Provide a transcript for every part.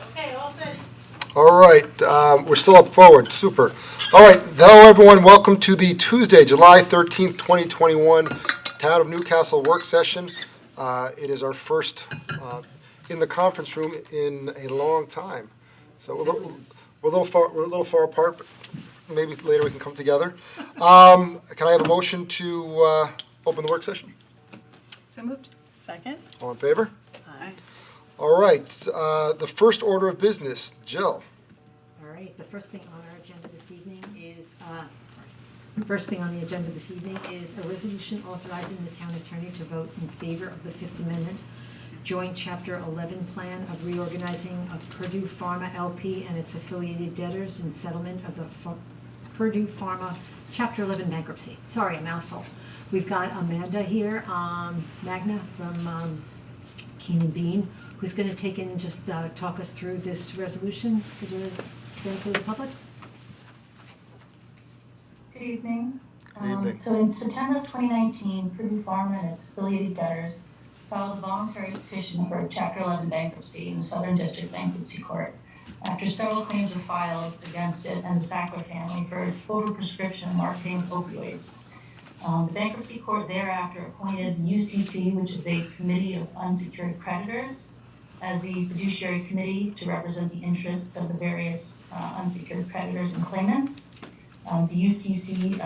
Okay, all set. All right, we're still up forward. Super. All right, hello everyone. Welcome to the Tuesday, July 13th, 2021 Town of Newcastle work session. It is our first in the conference room in a long time. So we're a little far apart, but maybe later we can come together. Can I have a motion to open the work session? So moved. Second. All in favor? Aye. All right, the first order of business, Jill. All right, the first thing on our agenda this evening is, the first thing on the agenda this evening is a resolution authorizing the town attorney to vote in favor of the Fifth Amendment Joint Chapter 11 plan of reorganizing of Purdue Pharma LP and its affiliated debtors and settlement of the Purdue Pharma Chapter 11 bankruptcy. Sorry, a mouthful. We've got Amanda here, Magna from Keen and Bean, who's going to take in and just talk us through this resolution for the benefit of the public. Good evening. Good evening. So in September of 2019, Purdue Pharma and its affiliated debtors filed a voluntary petition for Chapter 11 bankruptcy in the Southern District Bankruptcy Court after several claims were filed against it and the Sackler family for its overprescription and marketing of opioids. The bankruptcy court thereafter appointed the UCC, which is a committee of unsecured creditors, as the fiduciary committee to represent the interests of the various unsecured creditors and claimants. The UCC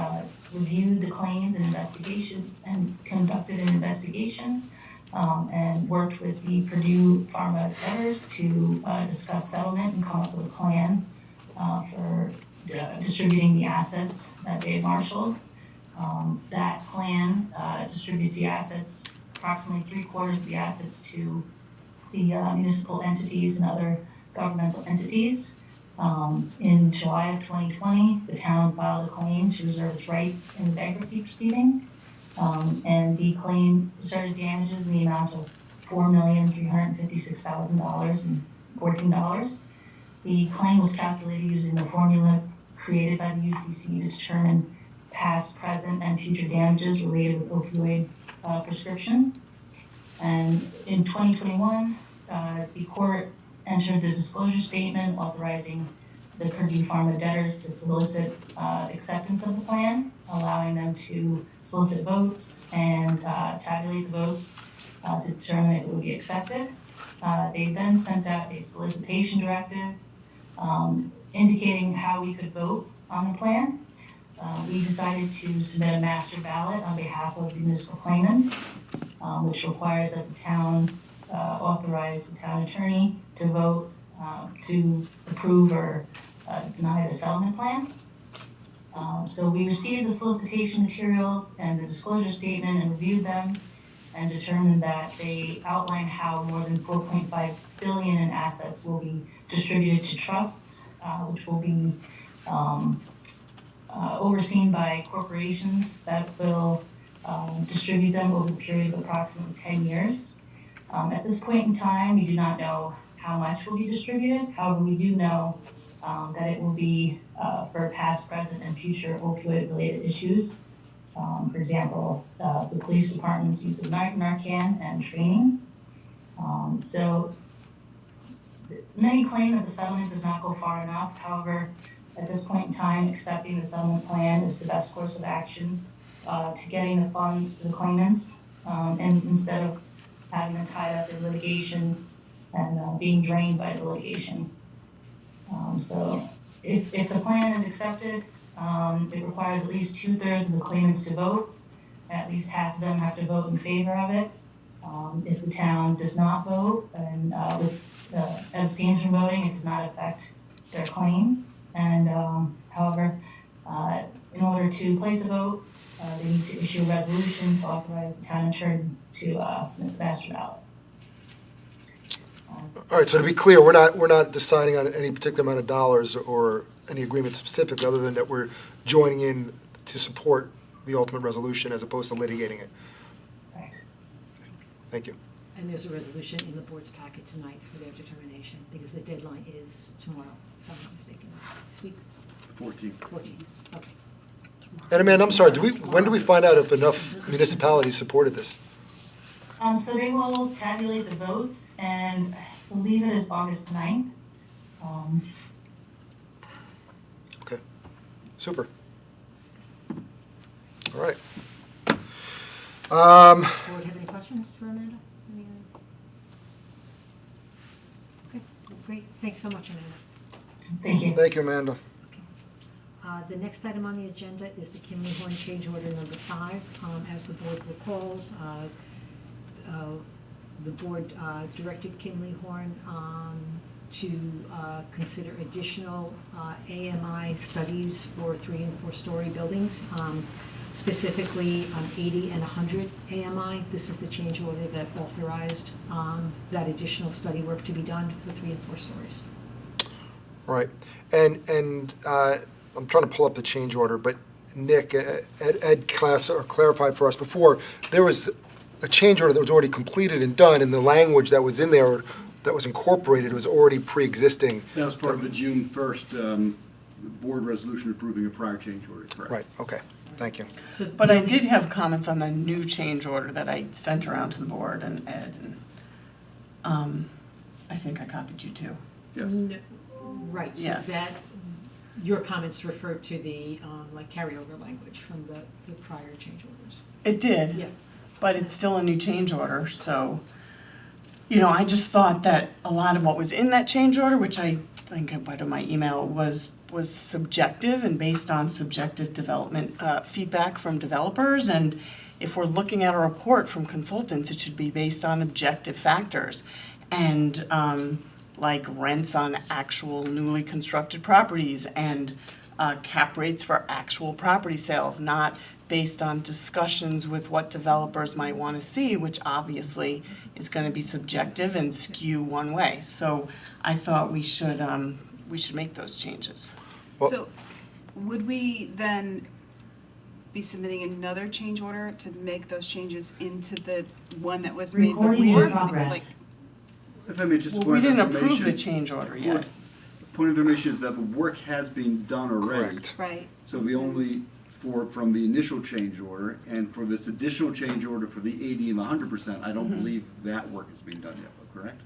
reviewed the claims and investigation and conducted an investigation and worked with the Purdue Pharma debtors to discuss settlement and come up with a plan for distributing the assets that they had marshaled. That plan distributes the assets, approximately 3/4 of the assets, to the municipal entities and other governmental entities. In July of 2020, the town filed a claim to reserve its rights in the bankruptcy proceeding, and the claim asserted damages in the amount of $4,356,014. The claim was calculated using the formula created by the UCC to determine past, present, and future damages related with opioid prescription. And in 2021, the court entered the disclosure statement authorizing the Purdue Pharma debtors to solicit acceptance of the plan, allowing them to solicit votes and tabulate the votes to determine if it would be accepted. They then sent out a solicitation directive indicating how we could vote on the plan. We decided to submit a master ballot on behalf of the municipal claimants, which requires that the town authorize the town attorney to vote to approve or deny the settlement plan. So we received the solicitation materials and the disclosure statement and reviewed them and determined that they outline how more than $4.5 billion in assets will be distributed to trusts, which will be overseen by corporations that will distribute them over a period of approximately 10 years. At this point in time, we do not know how much will be distributed. However, we do know that it will be for past, present, and future opioid-related issues. For example, the police department's use of Narcan and training. So many claim that the settlement does not go far enough. However, at this point in time, accepting the settlement plan is the best course of action to getting the funds to the claimants, and instead of having them tied up in litigation and being drained by the litigation. So if the plan is accepted, it requires at least 2/3 of the claimants to vote. At least half of them have to vote in favor of it. If the town does not vote and abstains from voting, it does not affect their claim. And however, in order to place a vote, they need to issue a resolution to authorize the town attorney to submit the master ballot. All right, so to be clear, we're not deciding on any particular amount of dollars or any agreement specifically, other than that we're joining in to support the ultimate resolution as opposed to litigating it. Right. Thank you. And there's a resolution in the board's packet tonight for their determination, because the deadline is tomorrow, if I'm not mistaken. This week? 14th, okay. And Amanda, I'm sorry, when do we find out if enough municipalities supported this? So they will tabulate the votes, and I believe it is August 9th. Okay, super. All right. Board have any questions for Amanda? Any Okay, great. Thanks so much, Amanda. Thank you. Thank you, Amanda. The next item on the agenda is the Kinley Horn change order number 5. As the board recalls, the board directed Kinley Horn to consider additional AMI studies for 3- and 4-story buildings, specifically 80 and 100 AMI. This is the change order that authorized that additional study work to be done for 3 and 4 stories. Right. And I'm trying to pull up the change order, but Nick, Ed clarified for us before, there was a change order that was already completed and done, and the language that was in there that was incorporated was already pre-existing. That was part of the June 1st board resolution approving a prior change order, correct? Right, okay, thank you. So But I did have comments on the new change order that I sent around to the board and Ed, and I think I copied you too. Yes. Right, so Yes. that, your comments referred to the, like carryover language from the prior change orders. It did. Yeah. But it's still a new change order, so, you know, I just thought that a lot of what was in that change order, which I think I put in my email, was subjective and based on subjective development, feedback from developers, and if we're looking at a report from consultants, it should be based on objective factors. And, like rents on actual newly constructed properties and cap rates for actual property sales, not based on discussions with what developers might want to see, which obviously is going to be subjective and skew one way. So I thought we should make those changes. Well- So would we then be submitting another change order to make those changes into the one that was made before? Recording in Like, progress. If I may just Well, point we of didn't approve the information. change order yet. Point of information is that the work has been done already. Correct. Right. So we only, from the initial change order, and for this additional change order for the 80 and the 100%, I don't believe that work has been done yet, correct?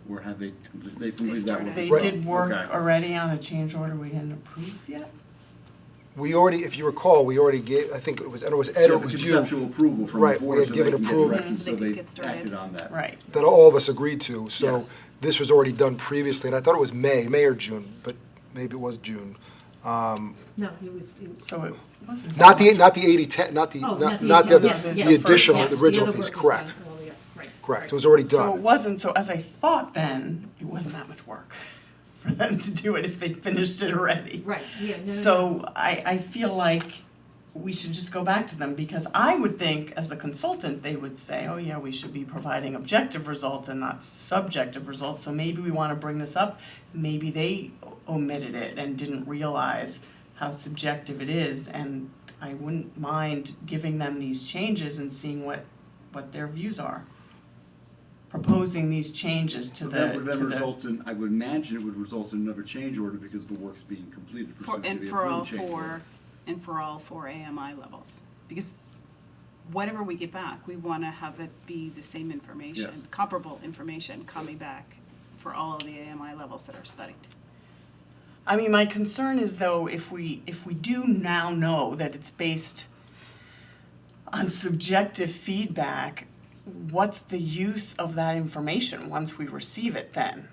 Or have they completed that work? They Right. did work Okay. already on a change order we didn't approve yet. We already, if you recall, we already gave, I think it was, and it was Ed or it was you, Conceptual approval from Right, the we board had so they given can get approval. direction, So they so could they get started. acted on that. Right. that all of us agreed to, so Yes. this was already done previously, and I thought it was May or June, but maybe it was June. No, it was. So it wasn't. Not the 80-10, not the, Oh, not the not the other, yes, the yes, additional, yes, the original other piece, work was correct, done earlier, right, correct, right. it was already So it done. wasn't, so as I thought then, it wasn't that much work for them to do it if they finished it already. Right, yeah, no. So I feel like we should just go back to them, because I would think as a consultant, they would say, oh yeah, we should be providing objective results and not subjective results, so maybe we want to bring this up. Maybe they omitted it and didn't realize how subjective it is, and I wouldn't mind giving them these changes and seeing what their views are. Proposing these changes to So the, that would then to the, result in, I would imagine it would result in another change order because the work's being completed For, pursuant to and the for all approved change order. four, and for all 4 AMI levels. Because whatever we get back, we want to have it be the same information, Yes. comparable information coming back for all of the AMI levels that are studied. I mean, my concern is though, if we do now know that it's based on subjective feedback, what's the use of that information once we receive it then?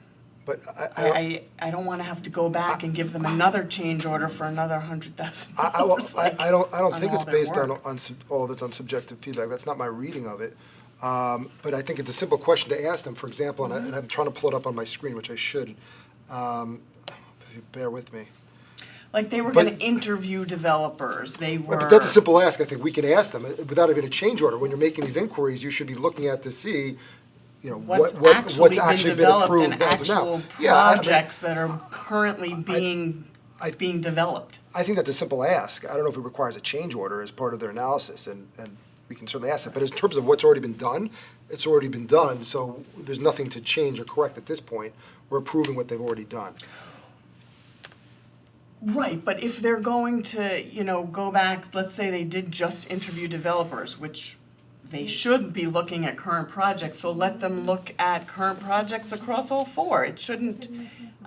But I I don't wanna have to go back and give them another change order for another $100,000. I don't think on it's all their based on, work. all of it's on subjective feedback, that's not my reading of it. But I think it's a simple question to ask them, for example, and I'm trying to pull it up on my screen, which I should. If you bear with me. Like they were But- gonna interview developers, they were. But that's a simple ask, I think we can ask them, without even a change order. When you're making these inquiries, you should be looking at to see, you know, What's what's actually actually been been developed approved and as of now. actual Yeah, I mean, projects that are currently being developed. I think that's a simple ask. I don't know if it requires a change order as part of their analysis, and we can certainly ask that. But in terms of what's already been done, it's already been done, so there's nothing to change or correct at this point. We're approving what they've already done. Right, but if they're going to, you know, go back, let's say they did just interview developers, which they should be looking at current projects, so let them look at current projects across all 4. It shouldn't,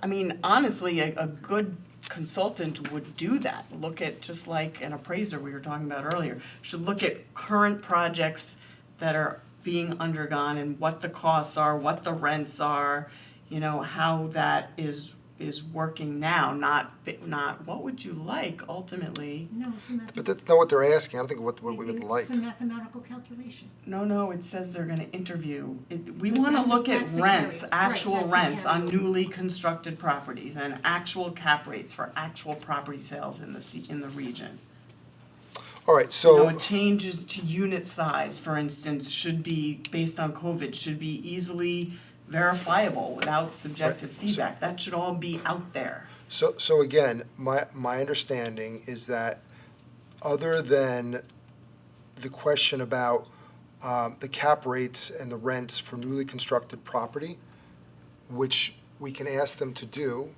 I mean, honestly, a good consultant would do that. Look at, just like an appraiser we were talking about earlier, should look at current projects that are being undergone and what the costs are, what the rents are, you know, how that is working now, not what would you like ultimately. No, it's a But that's not what they're asking. I don't think what we would like. It's a mathematical calculation. No, it says they're gonna interview. We wanna That's- look at that's the rents, carry. Right, actual that's the rents on carry. newly constructed properties and actual cap rates for actual property sales in the region. All right, You so, know, changes to unit size, for instance, should be, based on COVID, should be easily verifiable without subjective Right. feedback. That should all be out there. so again, my understanding is that other than the question about the cap rates and the rents for newly constructed property, which we can ask them to do,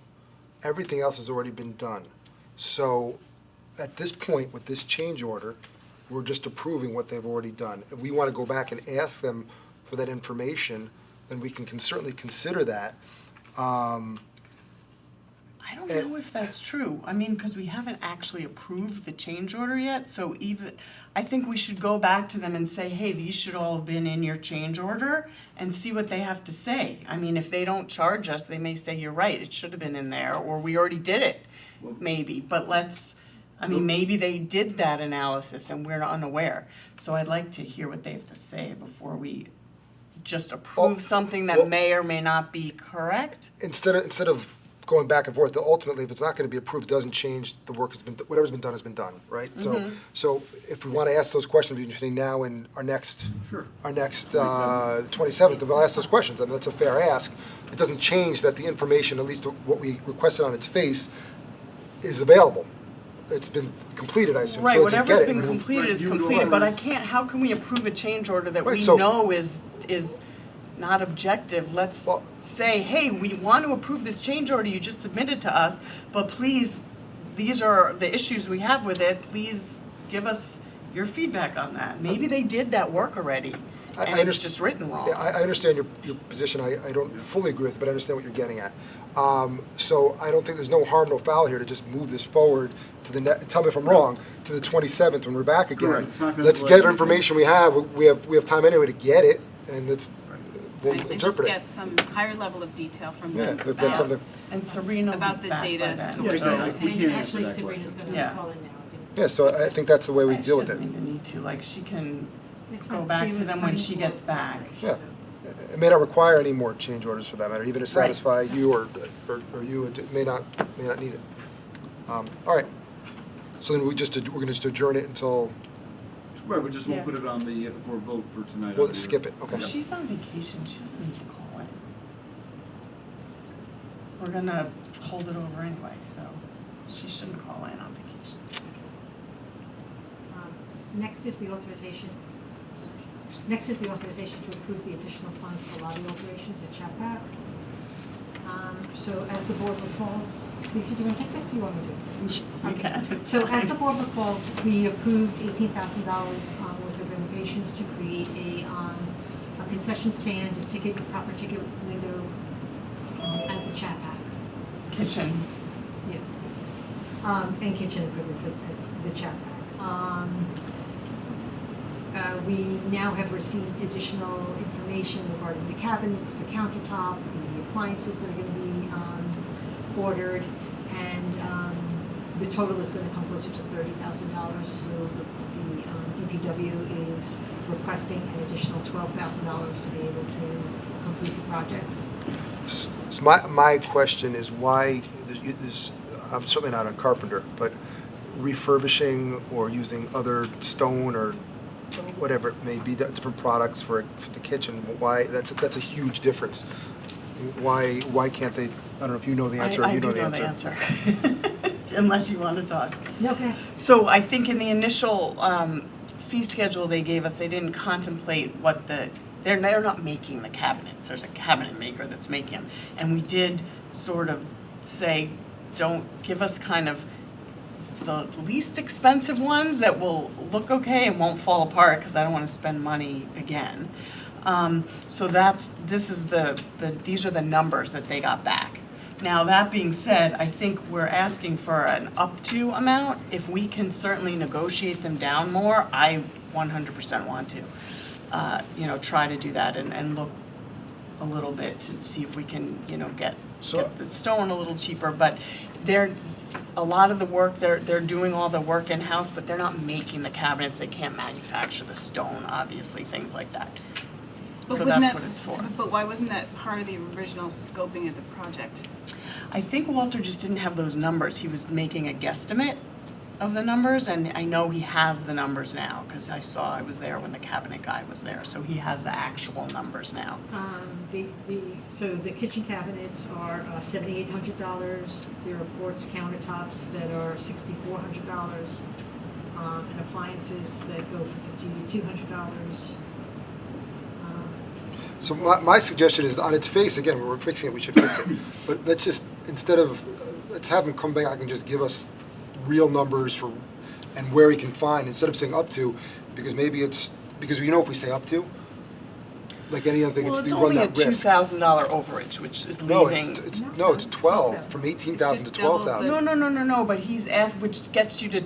everything else has already been done. So at this point, with this change order, we're just approving what they've already done. If we want to go back and ask them for that information, then we can certainly consider that. I don't know if that's true. I mean, because we haven't actually approved the change order yet, so I think we should go back to them and say, hey, these should all have been in your change order, and see what they have to say. I mean, if they don't charge us, they may say, you're right, it should have been in there, or we already did it, maybe. But maybe they did that analysis and we're unaware. So I'd like to hear what they have to say before we just approve something that may or may not be correct. Instead of going back and forth, ultimately, if it's not going to be approved, it doesn't change the work whatever's been done has been done, right? So if we want to ask those questions between now and our next Sure. 27th, then we'll ask those questions. I mean, that's a fair ask. It doesn't change that the information, at least what we requested on its face, is available. It's been completed, I assume. Right, So let's just whatever's get it. been completed is Right, you completed, go but over- how can we approve a change order that Right, we so- know is not objective? Let's Well- say, hey, we want to approve this change order you just submitted to us, but please, these are the issues we have with it, please give us your feedback on that. Maybe they did that work already, I and it's underst- just written wrong. Yeah, I understand your position. I don't fully agree with it, but I understand what you're getting at. So I don't think there's no harm, no foul here to just move this forward to tell me if I'm wrong, to the 27th when we're back again. Correct. It's not gonna Let's delay get anything. information we have. We have time anyway to get it, and we'll And just interpret it. get some higher level of detail from Yeah, them if that's about, something, And Serena will about be the back by data then. sources. Yeah, We can't And answer actually that Sabrina's question. gonna Yeah. call in now. yeah, so I think that's the way we She deal with doesn't it. even need to, like, she can It's go fine. back She to was them when running she for gets back. Yeah. It may not require any more change orders for that matter, even to Right. satisfy you or you, it may not need it. All right. So then we're gonna just adjourn it until, Right, we just won't Yeah. put it on the, for a vote for tonight. we'll skip it, okay. She's on vacation, she doesn't need to call in. We're gonna hold it over anyway, so she shouldn't call in on vacation. Next is the authorization to approve the additional funds for lobby operations at Chapac. So as the board recalls, Lisa, do you want to take this, or you want me to? You can, it's So as fine. the board recalls, we approved $18,000 worth of renovations to create a concession stand, a proper ticket window at the Chapac. Kitchen, Yeah. And kitchen improvements at the Chapac. We now have received additional information regarding the cabinets, the countertop, the appliances that are going to be ordered, and the total is going to come closer to $30,000. So the DPW is requesting an additional $12,000 to be able to complete the projects. So my question is why, I'm certainly not a carpenter, but refurbishing or using other stone or whatever it may be, different products for the kitchen, why, that's a huge difference. Why can't they, I don't know if you know the answer or I you do know the know the answer. answer, unless you want to talk. Okay. So I think in the initial fee schedule they gave us, they didn't contemplate what they're not making the cabinets. There's a cabinet maker that's making them. And we did sort of say, don't give us kind of the least expensive ones that will look okay and won't fall apart, because I don't want to spend money again. So these are the numbers that they got back. Now, that being said, I think we're asking for an up to amount. If we can certainly negotiate them down more, I 100% want to, try to do that and look a little bit to see if we can, get the stone a little cheaper. But a lot of the work, they're doing all the work in-house, but they're not making the cabinets. They can't manufacture the stone, obviously, things like that. But So wouldn't that's that- what it's for. But why wasn't that part of the original scoping of the project? I think Walter just didn't have those numbers. He was making a guesstimate of the numbers, and I know he has the numbers now, because I was there when the cabinet guy was there, so he has the actual numbers now. So the kitchen cabinets are $7,800. There are quartz countertops that are $6,400, and appliances that go for $5,200. So my suggestion is, on its face, again, we're fixing it, we should fix it. But let's just, let's have him come back and just give us real numbers and where he can find, instead of saying up to, because if we say up to, like any other thing, Well, we it's run only a that risk. $2,000 overage, which is No, leaving. it's 12, from 18,000 to Just double 12,000. No, but he's asked, which gets you to,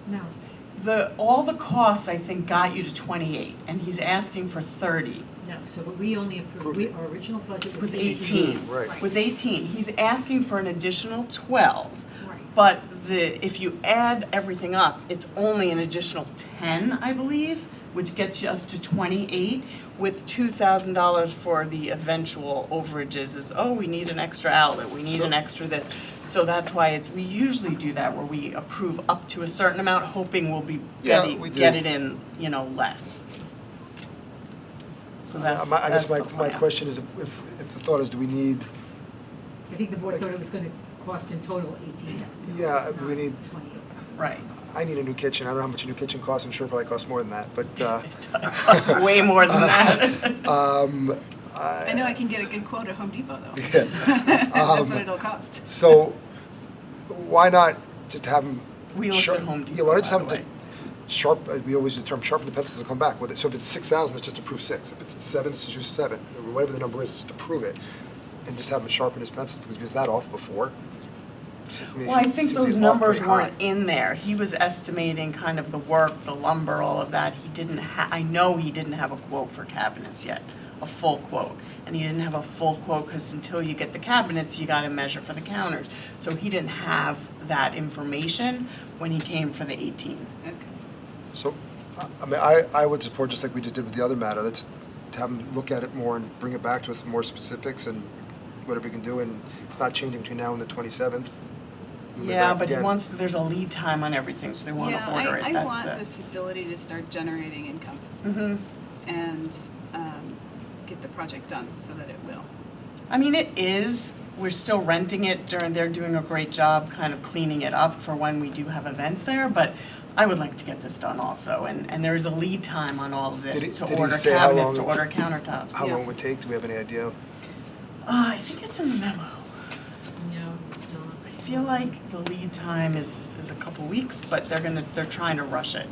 No, all the costs, I think, got you to 28, and he's asking for 30. no, so what we only approved, our original budget was Was 18. 18. Right. Was 18. He's asking for an additional 12. Right. But if you add everything up, it's only an additional 10, I believe, which gets us to 28, with $2,000 for the eventual overages we need an extra outlet, we need an extra this. So that's why we usually do that, where we approve up to a certain amount, hoping we'll be we do. get it in, less. So I guess my the plan. question is, if the thought is, do we need, I think the board thought it was gonna cost in total $18,000. Yeah, we not need- $28,000. Right. I need a new kitchen, I don't know how much a new kitchen costs, I'm sure it probably costs more than that, but, It's way more than that. I know I can get a good quote at Home Depot, though. yeah. That's what it'll cost. So, why not just have them? We looked at Home Depot, Yeah, why not just by have the them sharp, we always use the term sharpen the pencils and come back with it. So if it's 6,000, let's just approve 6. If it's 7, let's just use 7. Or whatever the number is, just approve it. And just have him sharpen his pencils, because he was that off before. Well, I think Seems those he's off numbers pretty high. weren't in there. He was estimating kind of the work, the lumber, all of that. I know he didn't have a quote for cabinets yet, a full quote. And he didn't have a full quote, because until you get the cabinets, you gotta measure for the counters. So he didn't have that information when he came for the 18. Okay. So, I would support, just like we just did with the other matter, let's have him look at it more and bring it back to us with more specifics and whatever we can do, and it's not changing between now and the 27th. We'll be Yeah, back but he again. wants, there's a lead time on everything, so they wanna order it, I that's want the. this facility to start generating income Mhm. and get the project done so that it will. I mean, it is, we're still renting it they're doing a great job kind of cleaning it up for when we do have events there, but I would like to get this done also, and there's a lead time on all of Did he- this, to did he order say how cabinets, to long- order countertops. How Yeah. long it would take? Do we have any idea? I think it's in the memo. No, it's not. I feel like the lead time is a couple weeks, but they're trying to rush it.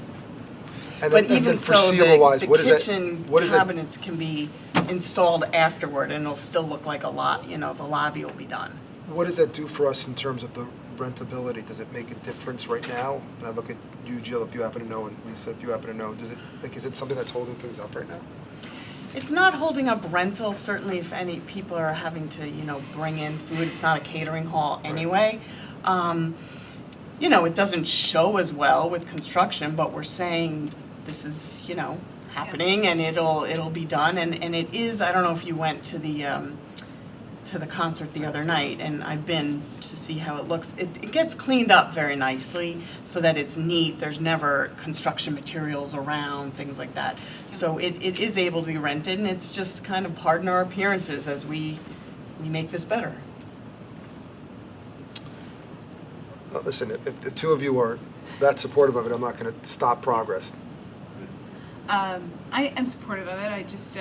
And But then even so, foreseeable-wise, the what is that? kitchen What is that? cabinets can be installed afterward, and it'll still look like a lot, the lobby will be done. What does that do for us in terms of the rentability? Does it make a difference right now? And I look at you, Jill, if you happen to know, and Lisa, if you happen to know, is it something that's holding things up right now? It's not holding up rental, certainly if any people are having to, bring in food, it's not a catering hall anyway. It doesn't show as well with construction, but we're saying this is, happening and it'll be done, and it is, I don't know if you went to the concert the other night, and I've been to see how it looks. It gets cleaned up very nicely so that it's neat, there's never construction materials around, things like that. So it is able to be rented, and it's just kind of pardon our appearances as we make this better. Listen, if the two of you are that supportive of it, I'm not going to stop progress. I am supportive of it, I just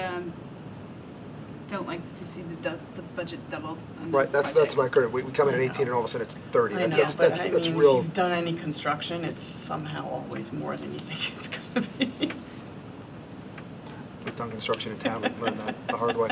don't like to see the budget doubled on the Right, that's project. my current, we come in at 18 and all of a sudden it's 30. I know, That's but I mean, if real. you've done any construction, it's somehow always more than you think it's gonna be. We've done construction in town, we've learned that the hard way.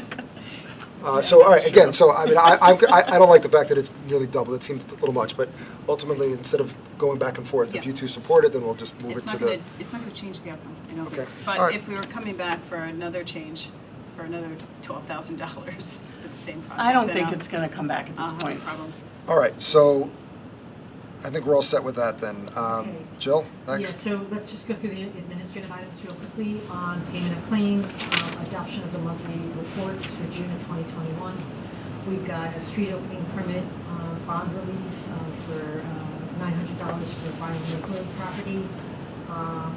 So, all right, again, so, I mean, I don't like the fact that it's nearly doubled. It seems a little much, but ultimately, instead of going back and forth, if Yeah. you two support it, then we'll just move it It's to not the. gonna, it's not gonna change the outcome, I don't Okay. think. All But right. if we were coming back for another change, for another $12,000 for the same project, I don't then think I'll- it's gonna come back at I'll this have a point. problem. All right, so I think we're all set with that then. Okay. Jill, Yeah, next? so let's just go through the administrative items real quickly on payment of claims, adoption of the monthly reports for June of 2021. We've got a street opening permit, bond release for $900 for buying Rockledge property,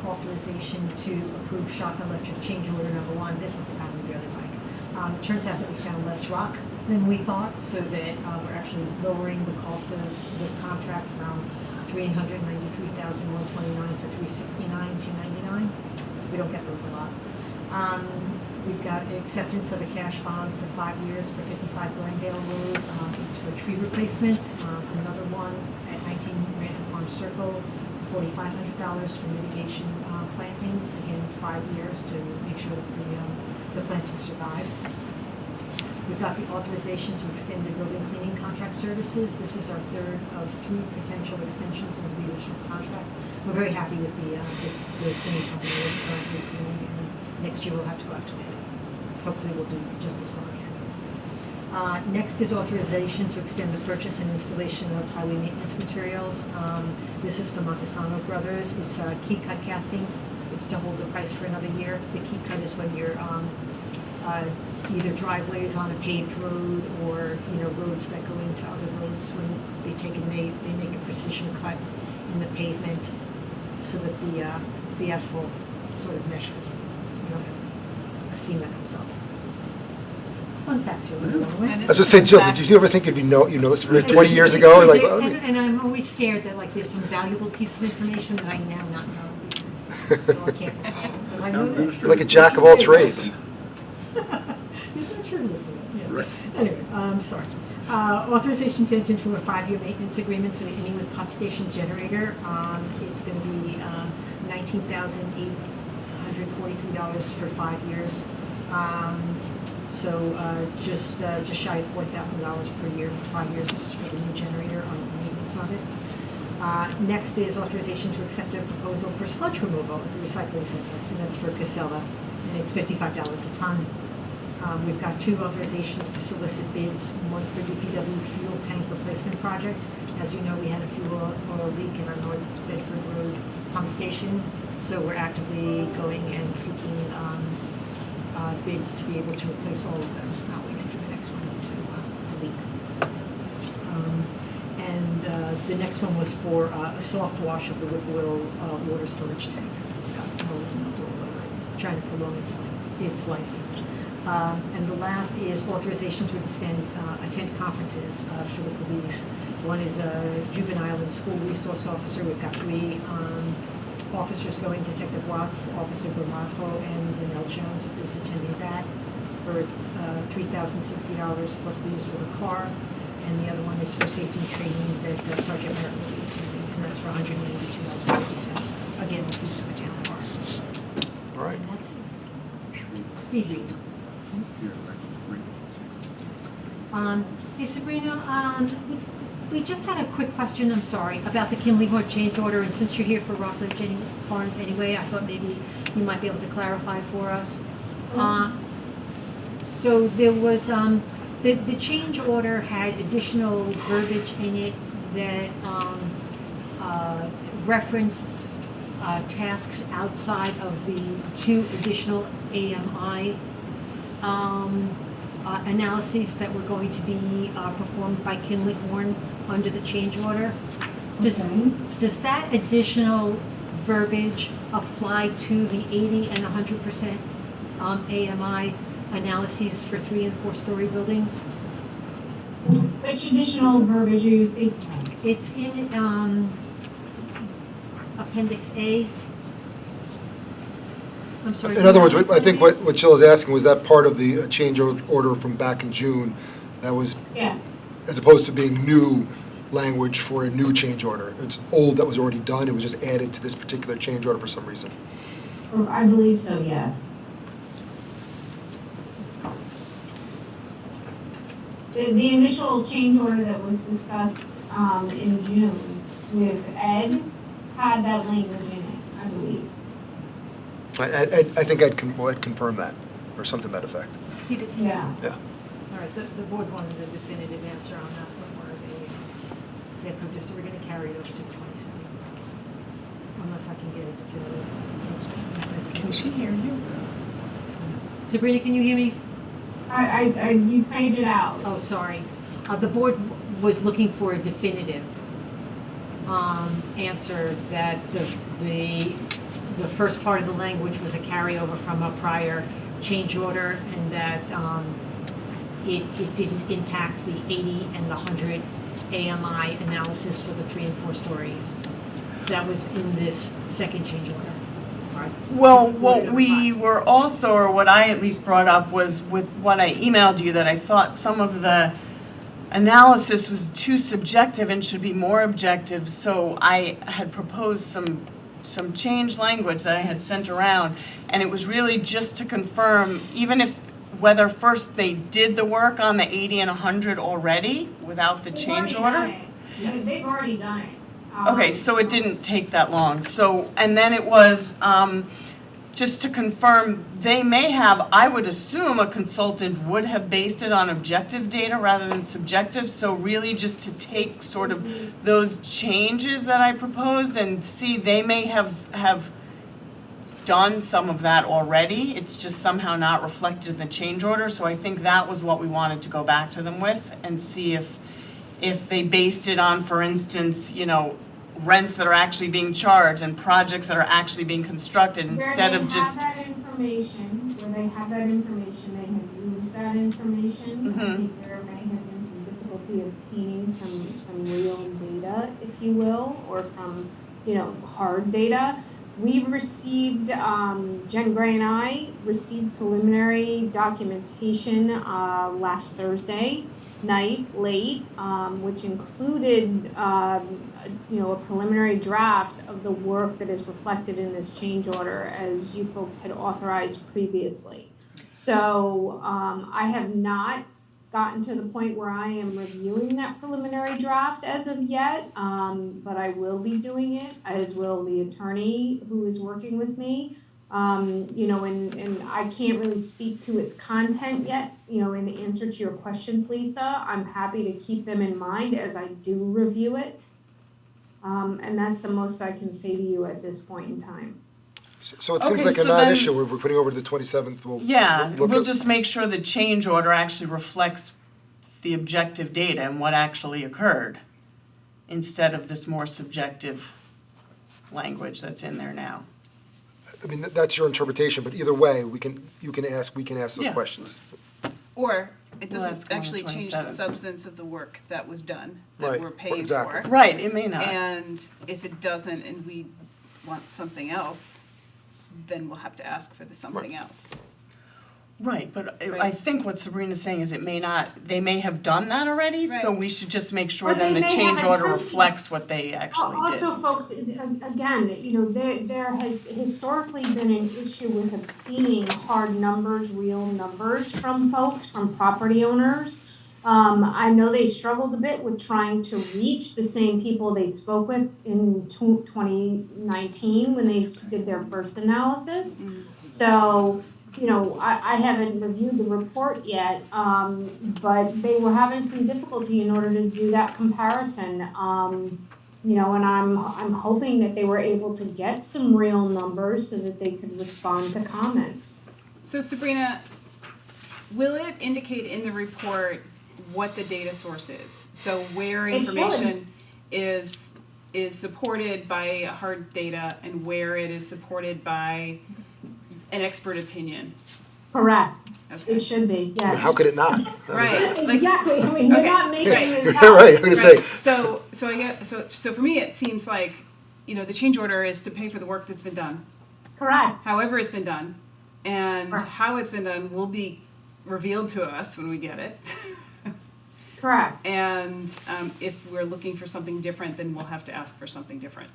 authorization to approve shock electric change order number 1. This is the time we really like. It turns out that we found less rock than we thought, so that we're actually lowering the cost of the contract from $393,129 to $369,299. We don't get those a lot. We've got acceptance of a cash bond for 5 years for 55 Glendale Road. It's for tree replacement. Another one at 19 Random Farm Circle, $4,500 for mitigation plantings. Again, 5 years to make sure that the plantings survive. We've got the authorization to extend the building cleaning contract services. This is our third of 3 potential extensions into the original contract. We're very happy with the cleaning company that's currently cleaning, and next year we'll have to go out to bid. Hopefully we'll do just as well again. Next is authorization to extend the purchase and installation of highway maintenance materials. This is from Montesano Brothers. It's key cut castings. It's to hold the price for another year. The key cut is when you're either driveways on a paved road or roads that go into other roads, when they take and they make a precision cut in the pavement so that the asphalt sort of meshes. You don't have a seam that comes up. Fun facts you'll learn along the way. And I was just saying, Jill, did you ever think you'd know this from 20 years ago? Or like, oh, and I'm always scared that there's some valuable piece of information that I now not know because I can't recall. Because I know that. you're like a jack of all trades. Isn't that true? Yeah. Right. Anyway, sorry. Authorization to enter into a 5-year maintenance agreement for the Inwood Pump Station generator. It's going to be $19,843 for 5 years. Just shy of $4,000 per year for 5 years. This is for the new generator on the maintenance of it. Next is authorization to accept a proposal for sludge removal at the recycling center, and that's for Casella, and it's $55 a ton. We've got 2 authorizations to solicit bids, one for DPW fuel tank replacement project. As you know, we had a fuel oil leak in our North Bedford Road pump station, so we're actively going and seeking bids to be able to replace all of them, not waiting for the next one to leak. The next one was for a soft wash of the Whippoorwill water storage tank. It's got mold and mildew all over it, trying to prolong its life. And the last is authorization to attend conferences for the police. One is a juvenile and school resource officer. We've got 3 officers going, Detective Watts, Officer Gramajo, and Linnell Jones is attending that for $3,060 plus the use of a car. And the other one is for safety training that Sergeant Merritt will be attending, and that's for $182.50. Again, with use of a town car. All right. And that's it. Speed read. Hey Sabrina, we just had a quick question, I'm sorry, about the Kinley Horn change order, and since you're here for Rockledge Farms anyway, I thought maybe you might be able to clarify for us. So there was, the change order had additional verbiage in it that referenced tasks outside of the 2 additional AMI analyses that were going to be performed by Kinley Horn under the change order. Does that additional verbiage apply to the 80 and 100% AMI analyses for 3- and 4-story buildings? Which additional verbiage are you speaking of? It's in Appendix A. I'm sorry. In other words, I think what Jill is asking, was that part of the change order from back in June that was, Yeah. as opposed to being new language for a new change order? It's old that was already done, it was just added to this particular change order for some reason. I believe so, yes. The initial change order that was discussed, in June with Ed had that language in it, I believe. I think Ed confirmed that, or something to that effect. He did, Yeah. Yeah. all right, the board wanted a definitive answer on that before they approved it, so we're gonna carry it over to the 27th. Unless I can get a definitive answer. Can she hear you? Sabrina, can you hear me? You faded out. Oh, sorry. The board was looking for a definitive answer that the first part of the language was a carryover from a prior change order, and that it didn't impact the 80 and the 100 AMI analysis for the 3 and 4 stories. That was in this second change order. Well, what we were also, or what I at least brought up, was with what I emailed you, that I thought some of the analysis was too subjective and should be more objective. So I had proposed some change language that I had sent around, and it was really just to confirm, even if whether first they did the work on the 80 and 100 already without the change order. Because they've already done it. Okay, so it didn't take that long. So, and then it was, just to confirm, they may have, I would assume a consultant would have based it on objective data rather than subjective. So really just to take sort of those changes that I proposed and see, they may have done some of that already. It's just somehow not reflected in the change order. So I think that was what we wanted to go back to them with and see if they based it on, for instance, rents that are actually being charged and projects that are actually being constructed instead of just. Where they have that information, they have used that information. I Mhm. think there may have been some difficulty obtaining some real data, if you will, or from, hard data. We received, Jen Gray and I received preliminary documentation last Thursday night, late, which included, a preliminary draft of the work that is reflected in this change order, as you folks had authorized previously. So I have not gotten to the point where I am reviewing that preliminary draft as of yet, but I will be doing it, as will the attorney who is working with me. And I can't really speak to its content yet, in answer to your questions, Lisa. I'm happy to keep them in mind as I do review it. And that's the most I can say to you at this point in time. So it seems Okay, like a so then- non-issue. We're putting over to the 27th. Yeah, look we'll at- just make sure the change order actually reflects the objective data and what actually occurred, instead of this more subjective language that's in there now. I mean, that's your interpretation, but either way, we can ask those Yeah. questions. Or it We'll doesn't ask on the actually change the 27th. substance of the work that was done, that Right, we're paying exactly. for. Right, it may not. And if it doesn't and we want something else, then we'll have to ask for the something else. Right, but I Right. think what Sabrina's saying is they may have done that already, so Right. we should just make sure Or then they the may change have order attorney- reflects what they actually did. Also, folks, again, there has historically been an issue with obtaining hard numbers, real numbers from folks, from property owners. I know they struggled a bit with trying to reach the same people they spoke with in 2019 when they did their first analysis. So, I haven't reviewed the report yet, but they were having some difficulty in order to do that comparison. And I'm hoping that they were able to get some real numbers so that they could respond to comments. So Sabrina, will it indicate in the report what the data source is? So where It should. information is supported by hard data and where it is supported by an expert opinion? Correct. Okay. It should be, yes. How could it not? Right. Like, Exactly. I mean, you're Okay, not making right. this You're up. right, I'm gonna say, right. So I guess so for me it seems like, the change order is to pay for the work that's been done, Correct. however it's been done, and Correct. how it's been done will be revealed to us when we get it. Correct. And if we're looking for something different, then we'll have to ask for something different.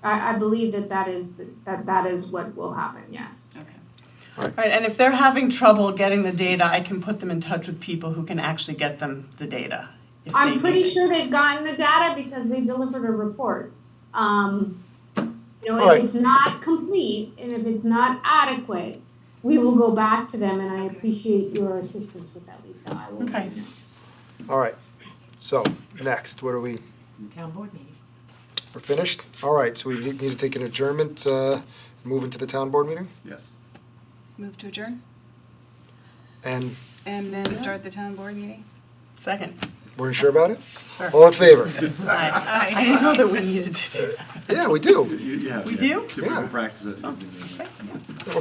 I believe that is what will happen, yes. Okay. Right, and if they're having trouble getting the data, I can put them in touch with people who can actually get them the data. If I'm they pretty need it. sure they've gotten the data because they delivered a report. All right. If it's not complete and if it's not adequate, we will go back to them, and I appreciate your assistance with that, Lisa. I will. Okay. All right, so, next, what are we, Town board meeting. we're finished? All right, so we need to take an adjournment, move into the town board meeting? Yes. Move to adjourn, And and then start the town board meeting? Second. we're sure about it? Sure. All in favor? I didn't know that we needed to do that. Yeah, we do. Yeah. We do? Typical Yeah. practice of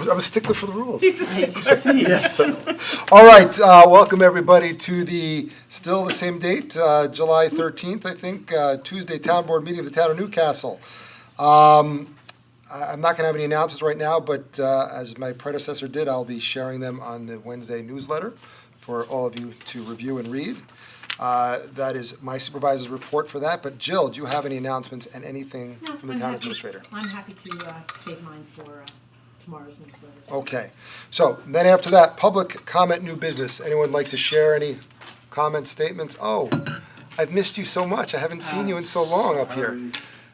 I'm a stickler for the rules. He's a stickler. All right, welcome everybody to still the same date, July 13th, I think, Tuesday Town Board meeting of the Town of Newcastle. I'm not going to have any announcements right now, but as my predecessor did, I'll be sharing them on the Wednesday newsletter for all of you to review and read. That is my supervisor's report for that, but Jill, do you have any announcements and anything No, from the I'm town happy- administrator? I'm happy to save mine for tomorrow's newsletter. Okay, so then after that, public comment, new business. Anyone like to share any comments, statements? Oh, I've missed you so much. I haven't seen you in so long up here.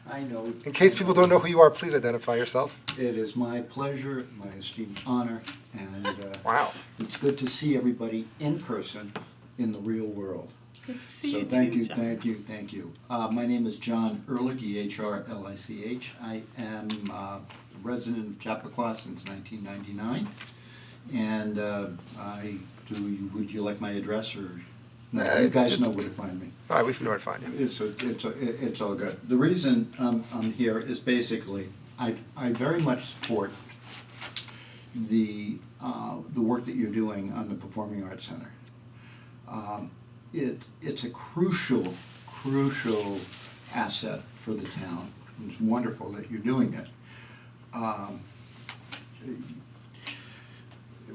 I know. In case people don't know who you are, please identify yourself. It is my pleasure, my esteemed honor, and Wow. it's good to see everybody in person in the real world. Good to see So you too, thank you, John. thank you, thank you. My name is John Ehrlich, E-H-R-L-I-C-H. I am a resident of Chappaqua since 1999. And would you like my address or? No, you guys know where to find me. All right, we know where to find you. It's all good. The reason I'm here is basically, I very much support the work that you're doing on the Performing Arts Center. It's a crucial asset for the town. It's wonderful that you're doing it.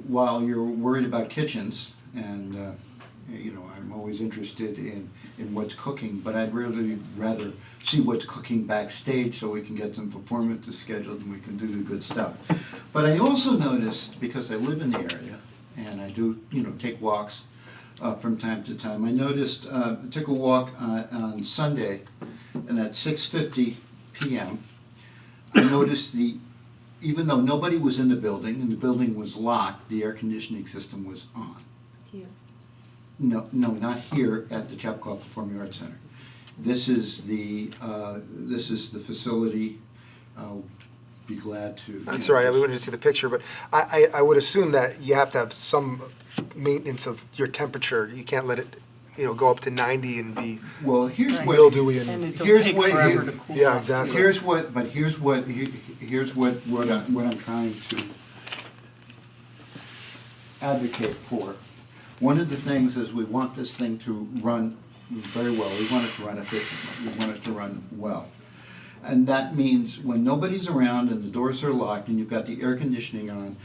While you're worried about kitchens, and I'm always interested in what's cooking, but I'd really rather see what's cooking backstage so we can get some performances scheduled and we can do the good stuff. But I also noticed, because I live in the area and I do, take walks from time to time, I noticed, I took a walk on Sunday, and at 6:50 p.m., I noticed even though nobody was in the building and the building was locked, the air conditioning system was on. Here. No, not here at the Chappaqua Performing Arts Center. This is the facility. I'll be glad to. That's all right, we wouldn't see the picture, but I would assume that you have to have some maintenance of your temperature. You can't let it, go up to 90 and be Well, here's Right. what. mildewy And and, it'll Here's take what- forever to cool yeah, off. exactly. Here's what I'm trying to advocate for. One of the things is we want this thing to run very well. We want it to run efficiently. We want it to run well. And that means when nobody's around and the doors are locked and you've got the air conditioning on,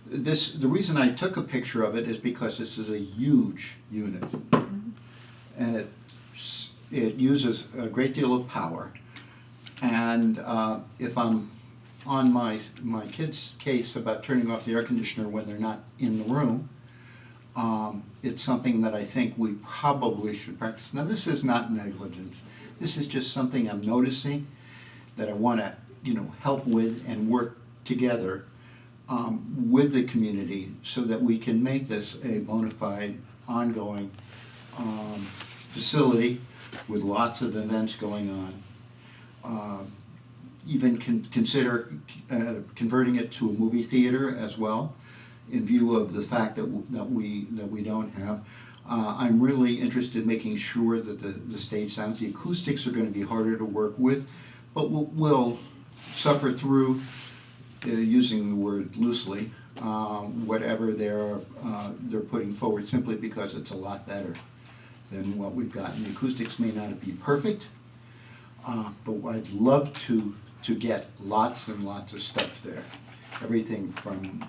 the reason I took a picture of it is because this is a huge unit. And it uses a great deal of power. And if I'm on my kid's case about turning off the air conditioner when they're not in the room, it's something that I think we probably should practice. Now, this is not negligence. This is just something I'm noticing that I want to, help with and work together with the community so that we can make this a bona fide, ongoing facility with lots of events going on. Even consider converting it to a movie theater as well, in view of the fact that we don't have. I'm really interested in making sure that the stage sounds, the acoustics are going to be harder to work with, but we'll suffer through, using the word loosely, whatever they're putting forward, simply because it's a lot better than what we've got. And the acoustics may not be perfect, but I'd love to get lots and lots of stuff there. Everything from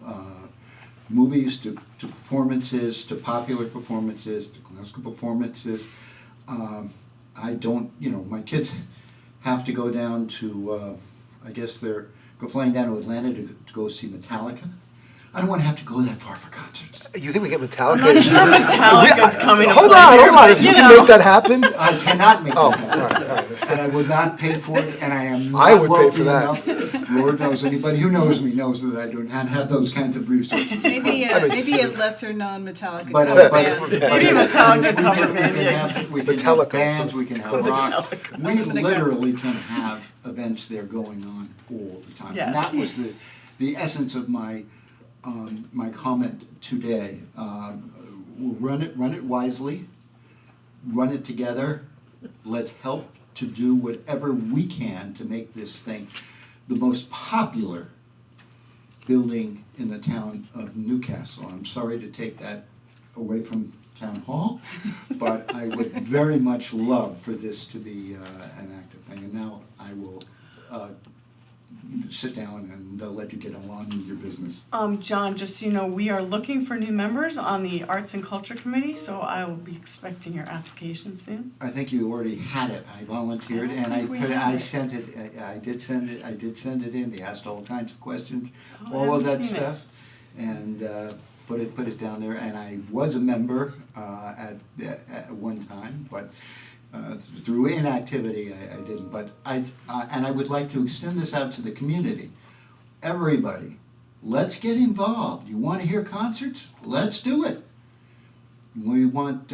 movies to performances, to popular performances, to classical performances. I don't, my kids have to go down to, I guess they're flying down to Atlanta to go see Metallica. I don't want to have to go that far for concerts. You think we get Metallica? I'm not sure Metallica's coming to Hold play on, here, hold on, but, if you you can know. make that happen, I cannot make oh, that all happen. right, all right. And I would not pay for it, and I am I not would pay wealthy for that. enough. Lord knows, anybody who knows me knows that I do not have those kinds of resources. Maybe I mean, maybe a lesser known Metallica But, cover but- band. but- Maybe a but- Metallica we can- cover we band, can yeah. have- We can Metallica. have bands, we can have rock. We Metallica. literally can have events there going on all the time. And Yes. that was the essence of my, my comment today. We'll run it wisely, run it together. Let's help to do whatever we can to make this thing the most popular building in the town of Newcastle. I'm sorry to take that away from Town Hall, but I would very much love for this to be an active thing. And now I will sit down and let you get along with your business. John, just so you know, we are looking for new members on the Arts and Culture Committee, so I will be expecting your application soon. I think you already had it. I volunteered and I think we have it. sent it. I did send it in. They asked all kinds of questions, Oh, I all of that haven't seen it. stuff, and put it down there. And I was a member at one time, but through inactivity, I didn't. But and I would like to extend this out to the community. Everybody, let's get involved. You want to hear concerts? Let's do it. We want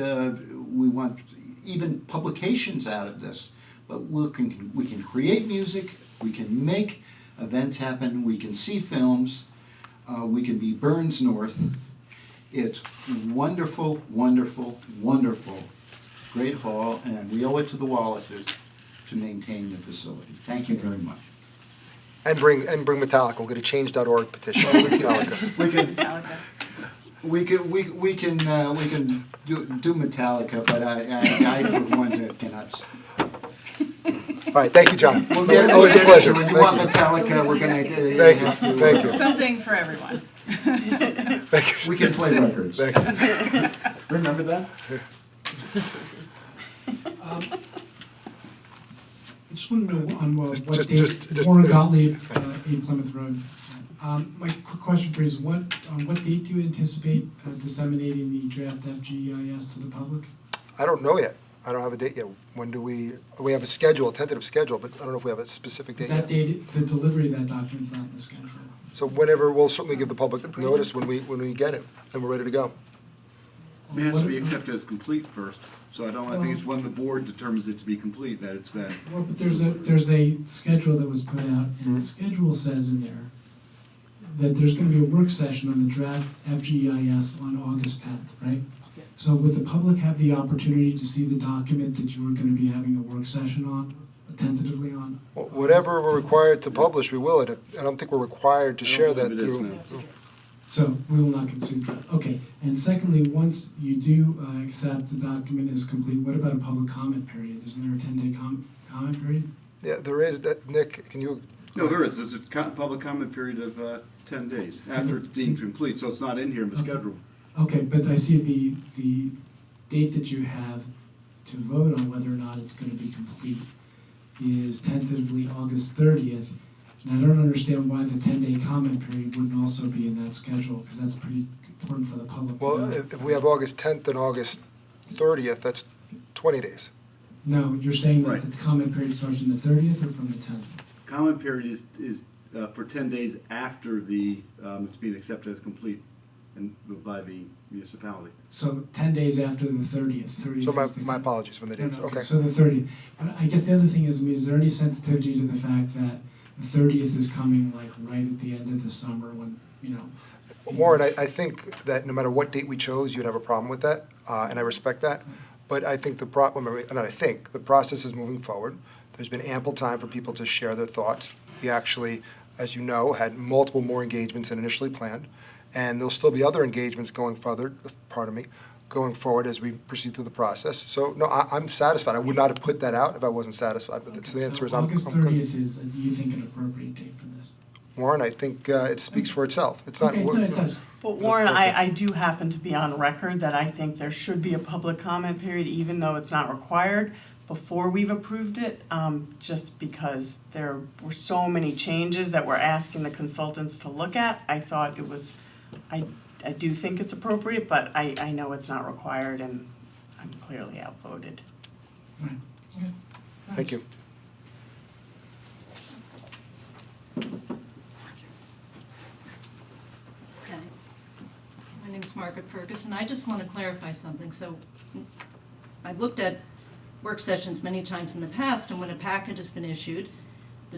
even publications out of this, but we can create music, we can make events happen, we can see films, we can be Burns North. It's wonderful, wonderful, wonderful, great hall, and we owe it to the Wallaces to maintain the facility. Thank you very much. And bring Metallica, we'll get a change.org petition for Metallica. Metallica. We can do Metallica, but I for one cannot. All right, thank you, John. Always a pleasure. When you Thank want you. Metallica, we're gonna Thank you, have to. thank you. Something for everyone. Thank you. We can play records. Thank you. Remember that? I just want to know on what Just- date, just- Warren Gottlieb, 8 Plymouth Road. My quick question for you is on what date do you anticipate disseminating the draft FGIS to the public? I don't know yet. I don't have a date yet. When do we have a schedule, a tentative schedule, but I don't know if we have a specific date That yet. date, the delivery of that document's not in the schedule. So whenever, we'll certainly give the public notice when we get it, and we're ready to go. It has to be What- accepted as complete first, so I think it's when the board determines it to be complete that it's been. Well, but there's a schedule that was put out, and the schedule says in there that there's gonna be a work session on the draft FGIS on August 10th, right? So would the public have the opportunity to see the document that you were gonna be having a work session on, tentatively on? Whatever we're required to publish, we will. I don't think we're required to share that I don't believe through. it is now. So we will not consider draft, okay. And secondly, once you do accept the document is complete, what about a public comment period? Isn't there a 10-day comment period? Yeah, there is. Nick, can you? No, there is. There's a public comment period of 10 days after it's deemed complete, so it's not in here in the Okay. schedule. Okay, but I see the date that you have to vote on whether or not it's gonna be complete is tentatively August 30th. And I don't understand why the 10-day comment period wouldn't also be in that schedule, because that's pretty important for the public to Well, know. if we have August 10th and August 30th, that's 20 days. No, you're saying that Right. the comment period starts from the 30th or from the 10th? Comment period is for 10 days after it's being accepted as complete and by the municipality. So 10 days after the 30th. 30th So is the- my apologies for the dates. No, no, Okay. So the 30th. But I guess the other thing is, is there any sensitivity to the fact that the 30th is coming like right at the end of the summer when, Warren, I think that no matter what date we chose, you'd have a problem with that, and I respect that. But I think the process is moving forward. There's been ample time for people to share their thoughts. We actually, as you know, had multiple more engagements than initially planned, and there'll still be other engagements going forward as we proceed through the process. So, no, I'm satisfied. I would not have put that out if I wasn't satisfied with it. So the answer is I'm August good. 30th is, you think, an appropriate date for this? Warren, I think it speaks for itself. It's not. Okay, no, it does. But Warren, I do happen to be on record that I think there should be a public comment period, even though it's not required, before we've approved it, just because there were so many changes that we're asking the consultants to look at. I thought it was I do think it's appropriate, but I know it's not required and I'm clearly outvoted. Right. Okay. Thank you. Okay. My name is Margaret Ferguson. I just want to clarify something. So I've looked at work sessions many times in the past, and when a packet has been issued, the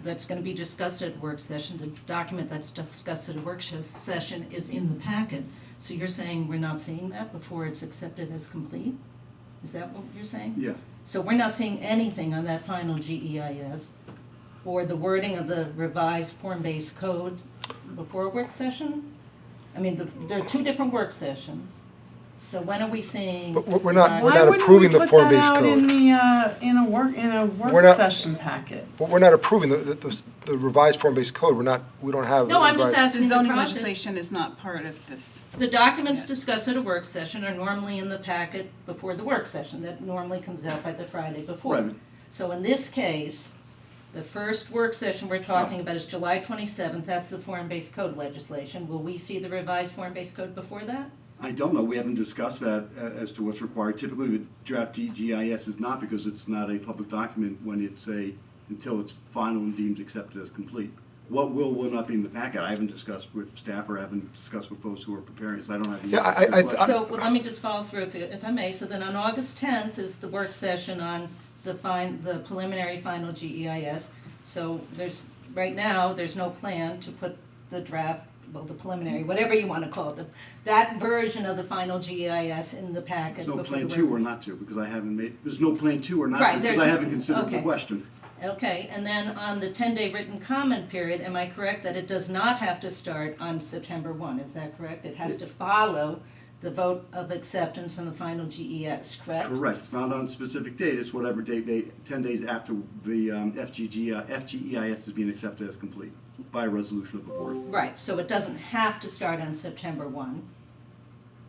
that's going to be discussed at a work session, the document that's discussed at a work session is in the packet. So you're saying we're not seeing that before it's accepted as complete? Is that what you're saying? Yes. So we're not seeing anything on that final GEIS or the wording of the revised form-based code before a work session? I mean, there are two different work sessions. So when are we seeing? But we're not Why wouldn't approving we the put form-based that out in code. the, in a We're work not- session packet? But we're not approving the revised form-based code. We don't have. No, I'm just revised- asking The the zoning process. legislation is not part of this. The documents Yeah. discussed at a work session are normally in the packet before the work session. That normally comes out by the Friday before. Right. So in this case, the first work session we're talking about is July 27th. That's the form-based code legislation. Will we see the revised form-based code before that? I don't know, we haven't discussed that as to what's required. Typically, the draft GIS is not, because it's not a public document when it's until it's final and deemed accepted as complete. What will not be in the packet, I haven't discussed with staff or haven't discussed with folks who are preparing, so I don't have the Yeah, answer to your question. So, well, let me just follow through if I may. So then on August 10th is the work session on the preliminary final GEIS. So right now, there's no plan to put the draft, well, the preliminary, whatever you want to call it, that version of the final GEIS in the packet. There's no before the plan work two or not to, because I haven't there's no plan two or not Right, to, because there's- I haven't considered the okay. question. Okay, and then on the 10-day written comment period, am I correct that it does not have to start on September 1? Is that correct? It has to follow the vote of acceptance on the final GES, correct? Correct, it's not on a specific date, it's whatever date 10 days after the FGEIS is being accepted as complete by a resolution of the board. Right, so it doesn't have to start on September 1.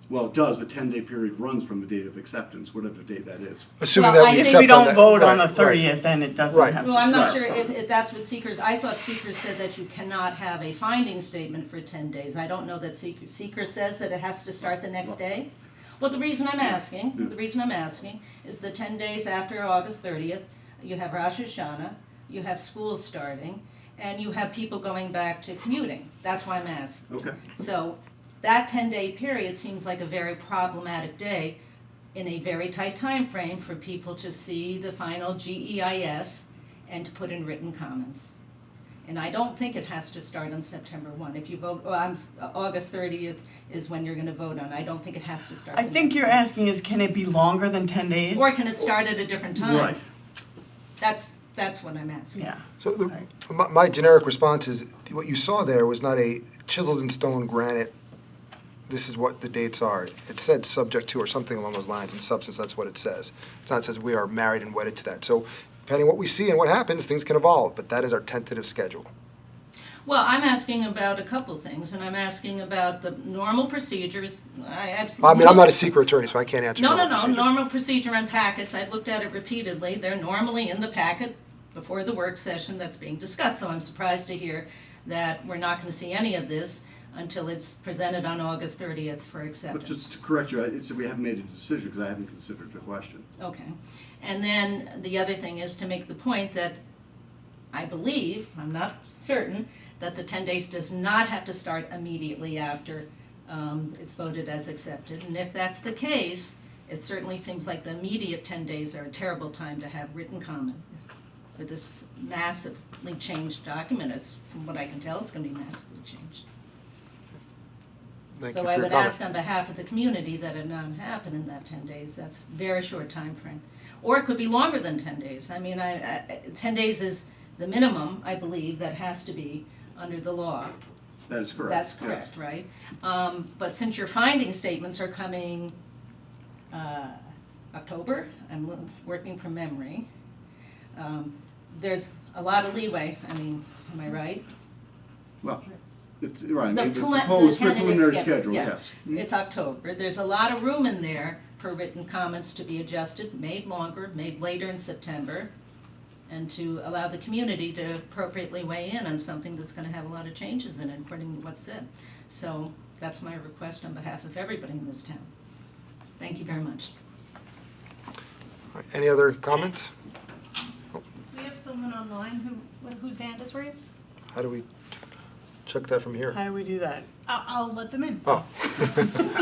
Well, it does, the 10-day period runs from the date of acceptance, whatever date that is. Assuming Well, that I we think If accept we don't that- vote on the right, right. 30th, then it doesn't Right. have to Well, I'm not start. sure if that's what I thought Seeker said that you cannot have a finding statement for 10 days. I don't know that Seeker says that it has to start the next day. Well, the reason I'm asking is the 10 days after August 30th, you have Rosh Hashanah, you have schools starting, and you have people going back to commuting. That's why I'm asking. Okay. So that 10-day period seems like a very problematic day in a very tight time frame for people to see the final GEIS and to put in written comments. And I don't think it has to start on September 1. If you vote, August 30th is when you're going to vote on it. I don't think it has to start. I the think next you're day. asking is, can it be longer than 10 days? Or can it start at a different time? Right. That's what I'm asking. Yeah. So Right. my generic response is, what you saw there was not a chiseled in stone granite, this is what the dates are. It said subject to or something along those lines. In substance, that's what it says. It's not, it says we are married and wedded to that. So depending on what we see and what happens, things can evolve, but that is our tentative schedule. Well, I'm asking about a couple things, and I'm asking about the normal procedures. I mean, I'm not a secret attorney, so I can't answer No, normal procedure. normal procedure on packets, I've looked at it repeatedly, they're normally in the packet before the work session that's being discussed, so I'm surprised to hear that we're not gonna see any of this until it's presented on August 30th for But acceptance. just to correct you, we haven't made a decision, because I haven't considered the question. Okay, and then the other thing is to make the point that I believe, I'm not certain, that the 10 days does not have to start immediately after it's voted as accepted. And if that's the case, it certainly seems like the immediate 10 days are a terrible time to have written comment for this massively changed document. As from what I can tell, it's going to be massively changed. Thank So you I for your would comment. ask on behalf of the community that it not happen in that 10 days. That's a very short time frame. Or it could be longer than 10 days. I mean, 10 days is the minimum, I believe, that has to be under the law. That is correct. That's yes. correct, right? But since your finding statements are coming October, I'm working from memory, there's a lot of leeway. I mean, am I right? Well, it's, right, The the preli- proposed the tentative preliminary schedule, schedule, yeah. yes. Mhm. It's October. There's a lot of room in there for written comments to be adjusted, made longer, made later in September, and to allow the community to appropriately weigh in on something that's going to have a lot of changes in it, according to what's said. So That's my request on behalf of everybody in this town. Thank you very much. Any other comments? We have someone online whose hand is raised. How do we check that from here? How do we do that? I'll let them in. Oh,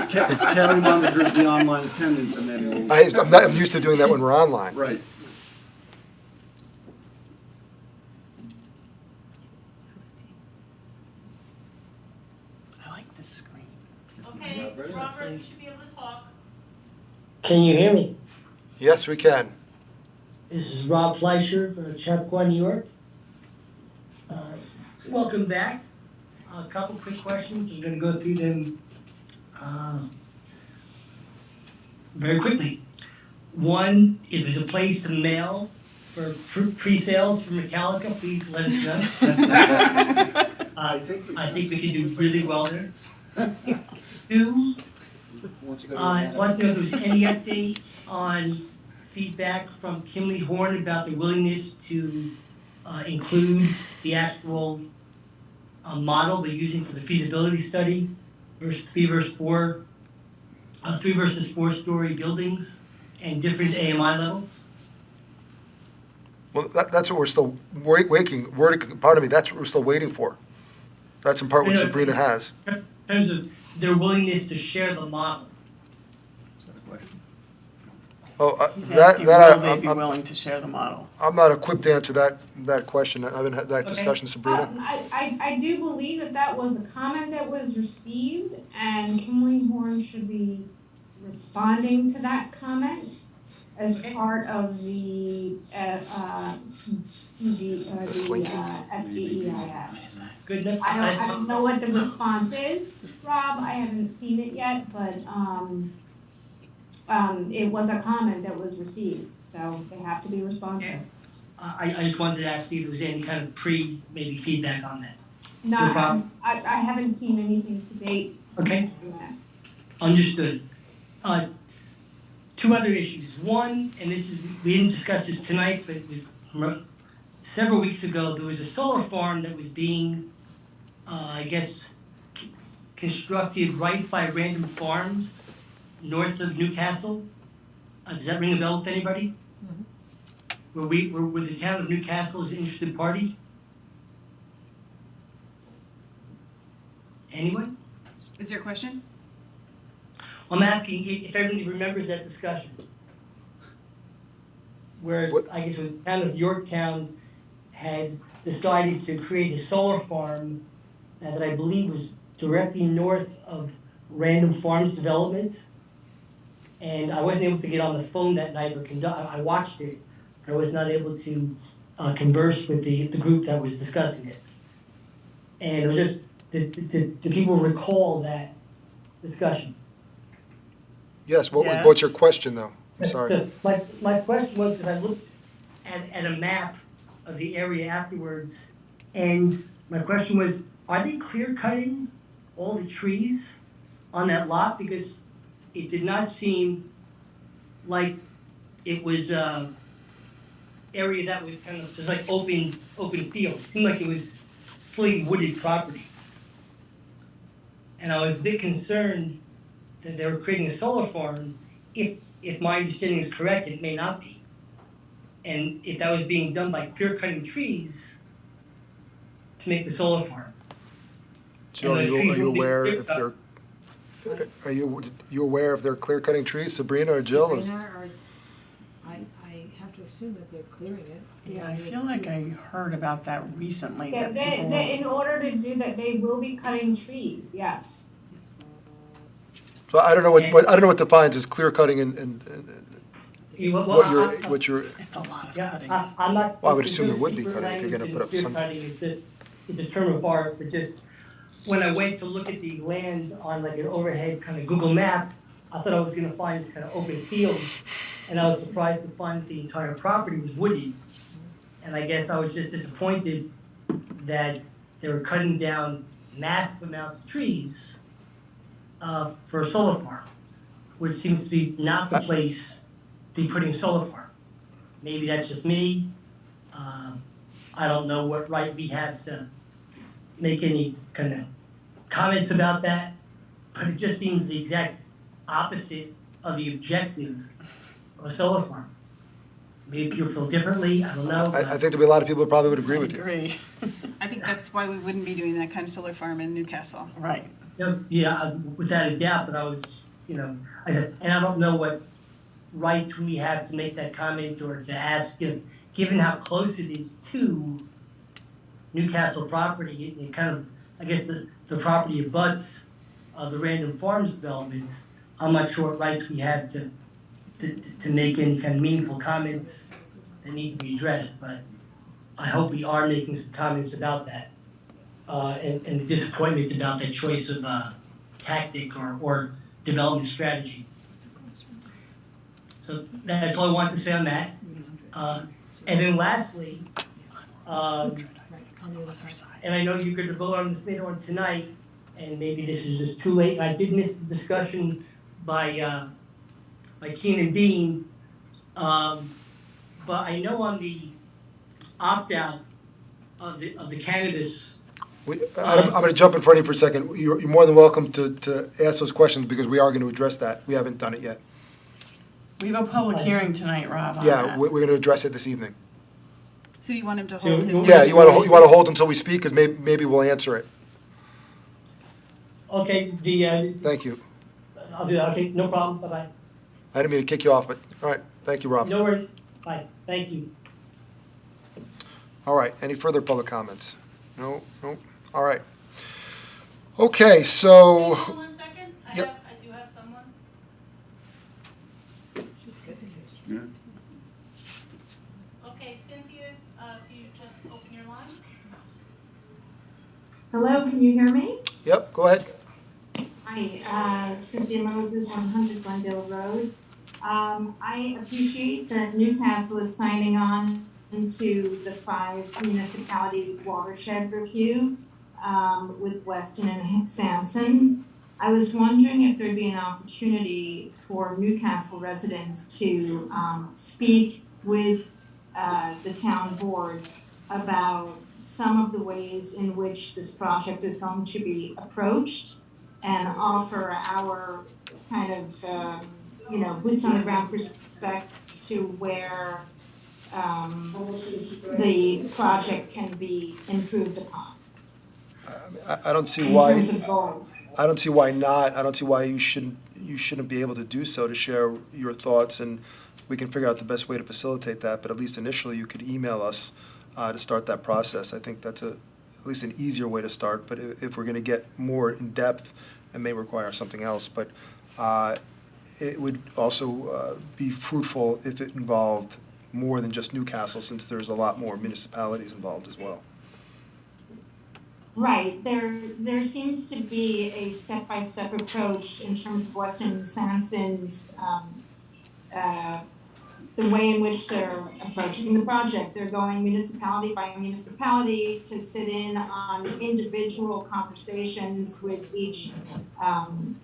Kelly monitors the online attendance and then we'll. I'm used to doing that when we're online. Right. I like this screen. Okay, Robert, you should be able to talk. Can you hear me? Yes, we can. This is Rob Fleischer from Chappaqua, New York. Welcome back. A couple quick questions. I'm going to go through them very quickly. One, if there's a place to mail for pre-sales for Metallica, please let us know. I think we could do really well there. Two, I want to know if there's any update on feedback from Kinley Horn about the willingness to include the actual model they're using for the feasibility study versus three versus four story buildings and different AMI levels. Well, that's what we're still waiting, that's what we're still waiting for. That's in part what Sabrina has. In terms of their willingness to share the model. Oh, He's asking, will they be willing to share the model? I'm not equipped to answer that question. I haven't had that discussion, Sabrina. I do believe that was a comment that was received, and Kinley Horn should be responding to that comment as part of the FGEIS. Goodness. I don't know what the response is, Rob, I haven't seen it yet, but it was a comment that was received, so they have to be responsive. I just wanted to ask you if there was any kind of maybe feedback on that. No, No problem. I haven't seen anything to date. Okay. Yeah. Understood. Two other issues. One, and we didn't discuss this tonight, but it was several weeks ago, there was a solar farm that was being, constructed right by Random Farms, north of Newcastle. Does that ring a bell with anybody? Where the town of Newcastle is an interested party? Anyone? Is there a question? I'm asking if everybody remembers that discussion. Where I guess it was the town of Yorktown had decided to create a solar farm that I believe was directly north of Random Farms development. And I wasn't able to get on the phone that night I watched it, but I was not able to converse with the group that was discussing it. And it was just, do people recall that discussion? Yes, Yes. what's your question, though? I'm sorry. So my question was, because I looked at a map of the area afterwards, and my question was, are they clear cutting all the trees on that lot? Because it did not seem like it was area that was kind of just like open field. It seemed like it was fully wooded property. And I was a bit concerned that they were creating a solar farm. If my understanding is correct, it may not be. And if that was being done by clear cutting trees to make the solar farm. Jill, are you aware if they're, are you aware if they're clear cutting trees, Sabrina or Jill? I have to assume that they're clearing it. Yeah, I feel like I heard about that recently. Yeah, that people- in order to do that, they will be cutting trees, yes. So I don't know what defines as clear cutting and what you're. It's a lot of Yeah, cutting. I'm not. Well, I would assume there would be cutting if you're gonna put up Clear some. cutting is just, it's a term of art, but just, when I went to look at the land on like an overhead kind of Google map, I thought I was gonna find kind of open fields, and I was surprised to find that the entire property was wooded. And I guess I was just disappointed that they were cutting down massive amounts of trees for a solar farm, which seems to be not the place to be putting a solar farm. Maybe that's just me. I don't know what right we have to make any kind of comments about that. but it just seems the exact opposite of the objective of a solar farm. Maybe people feel differently, I don't know. I think there'll be a lot of people who probably would agree with you. Agree. I think that's why we wouldn't be doing that kind of solar farm in Newcastle. Right. Yeah, without a doubt, but I was, and I don't know what rights we have to make that comment or to ask, given how close it is to Newcastle property, it kind of, I guess the property abuts the Random Farms development. I'm not sure what rights we have to make any kind of meaningful comments that need to be addressed, but I hope we are making some comments about that. And the disappointment about that choice of tactic or development strategy. So that's all I want to say on that. And then lastly, and I know you're going to vote on this later on tonight, and maybe this is just too late. I did miss the discussion by Keenan Dean, but I know on the opt-out of the cannabis. I'm going to jump in front of you for a second. You're more than welcome to ask those questions because we are going to address that. We haven't done it yet. We have a public hearing tonight, Rob, on Yeah, that. we're going to address it this evening. So you want him to hold his. Yeah, you want to hold until we speak because maybe we'll answer it. Okay, Thank you. I'll do that. Okay, no problem. Bye-bye. I didn't mean to kick you off, but all right. Thank you, Rob. No worries. Bye. Thank you. All right. Any further public comments? No. All right. Okay, so. Hold on 1 second. Yep. I do have someone. Yeah. Okay, Cynthia, if you just open your line. Hello, can you hear me? Yep. Go ahead. Hi, Cynthia Moses, 100 Glendale Road. I appreciate that Newcastle is signing on into the 5 municipality watershed review with Weston and Sampson. I was wondering if there'd be an opportunity for Newcastle residents to speak with the town board about some of the ways in which this project is going to be approached and offer our kind of, boots on the ground perspective to where the project can be improved upon. I don't see In why. terms of goals. I don't see why not. I don't see why you shouldn't be able to do so, to share your thoughts, and we can figure out the best way to facilitate that. But at least initially, you could email us to start that process. I think that's at least an easier way to start. But if we're going to get more in depth, it may require something else. But it would also be fruitful if it involved more than just Newcastle, since there's a lot more municipalities involved as well. Right, there seems to be a step-by-step approach in terms of Weston and Sampson's, the way in which they're approaching the project. They're going municipality by municipality to sit in on individual conversations with each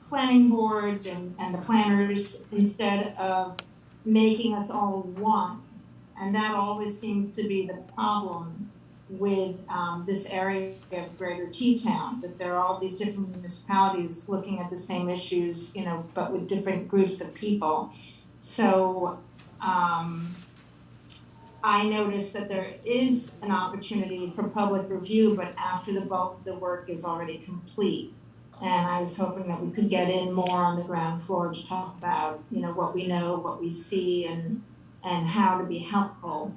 planning board and the planners instead of making us all one. And that always seems to be the problem with this area of Greater Teatown, that there are all these different municipalities looking at the same issues, but with different groups of people. So I noticed that there is an opportunity for public review, but after the bulk of the work is already complete. And I was hoping that we could get in more on the ground floor to talk about, what we know, what we see, and how to be helpful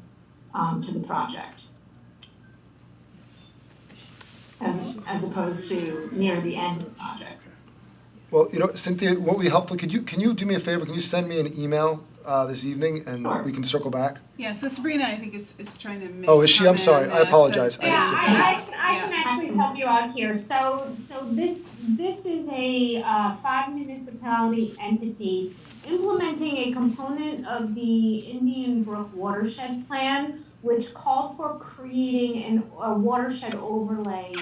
to the project. As opposed to near the end of the project. Well, Cynthia, what would be helpful, can you do me a favor? Can you send me an email this evening and Sure. we can circle back? Yeah, so Sabrina, I think, is trying to make. Oh, is she? I'm comment sorry. on I this, apologize. and- I Yeah, didn't see I can actually help you out here. So this is a 5 municipality entity implementing a component of the Indian Brook watershed plan, which called for creating a watershed overlay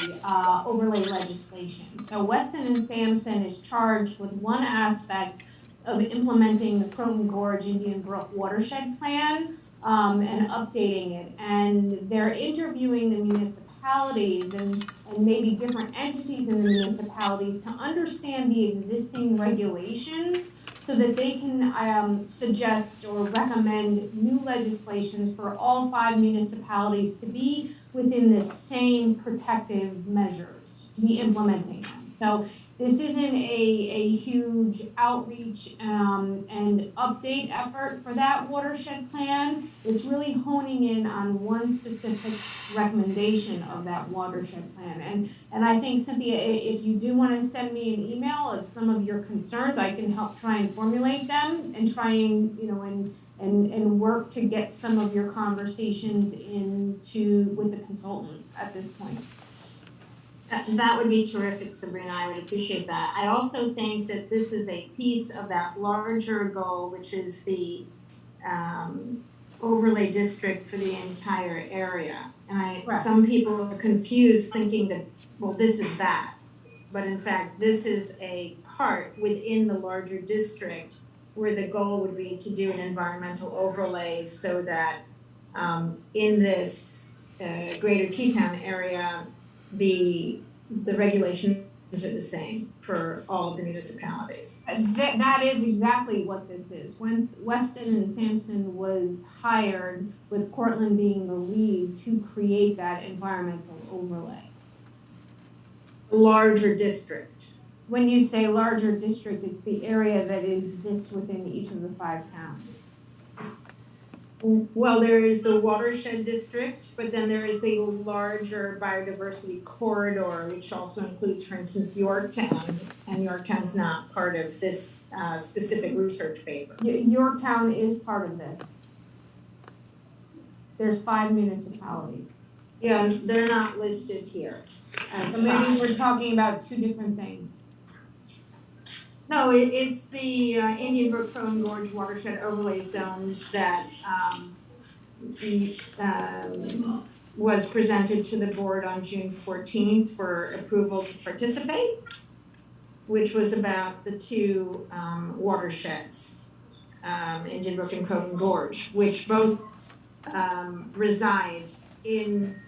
legislation. So Weston and Sampson is charged with one aspect of implementing the Croton Gorge Indian Brook watershed plan and updating it. And they're interviewing the municipalities municipalities and maybe different entities in the municipalities to understand the existing regulations so that they can suggest or recommend new legislations for all 5 municipalities to be within the same protective measures, to be implementing them. So this isn't a huge outreach and update effort for that watershed plan. It's really honing in on one specific recommendation of that watershed plan. And I think, Cynthia, if you do want to send me an email of some of your concerns, I can help try and formulate them and try and, and work to get some of your conversations with the consultant at this point. That would be terrific, Sabrina. I would appreciate that. I also think that this is a piece of that larger goal, which is the overlay district for the entire area. And some people are confused thinking that, well, this is that. But in fact, this is a part within the larger district where the goal would be to do an environmental overlay so that in this greater Teatown area, the regulations are the same for all of the municipalities. That is exactly what this is. When Weston and Sampson was hired, with Cortland being the lead, to create that environmental overlay. Larger district. When you say larger district, it's the area that exists within each of the 5 towns. Well, there is the watershed district, but then there is the larger biodiversity corridor, which also includes, for instance, Yorktown, and Yorktown's not part of this specific research paper. Yorktown is part of this. There's 5 municipalities. Yeah, they're not listed here. So maybe we're talking about 2 different things. No, it's the Indian Brook Crow Gorge Watershed Overlay Zone that was presented to the board on June 14th for approval to participate, which was about the 2 watersheds, Indian Brook and Croton Gorge, which both reside in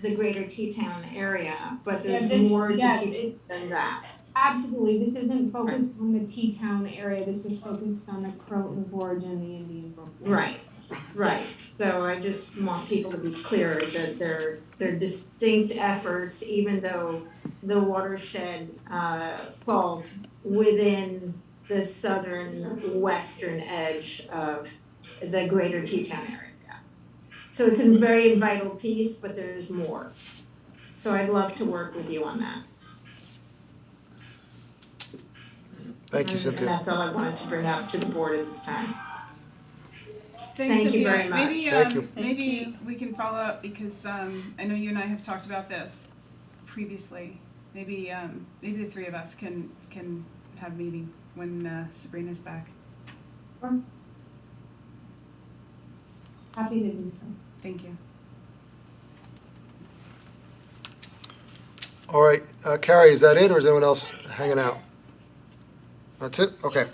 the greater Teatown area, but there's more to Teatown than that. Absolutely, this isn't focused on the Teatown area, this is focused on the Croton Gorge and the Indian Brook. Right. So I just want people to be clear that they're distinct efforts, even though the watershed falls within the southern western edge of the greater Teatown area. So it's a very vital piece, but there's more. So I'd love to work with you on that. Thank you, Cynthia. And that's all I wanted to bring up to the board at this time. Thanks, Thank you Sophia. very much. Maybe, Thank you. maybe we can follow up because I know you and I have talked about this previously. Maybe the 3 of us can have a meeting when Sabrina's back. Sure. Happy to do so. Thank you. All right, Carrie, is that it, or is anyone else hanging out? That's it? Okay.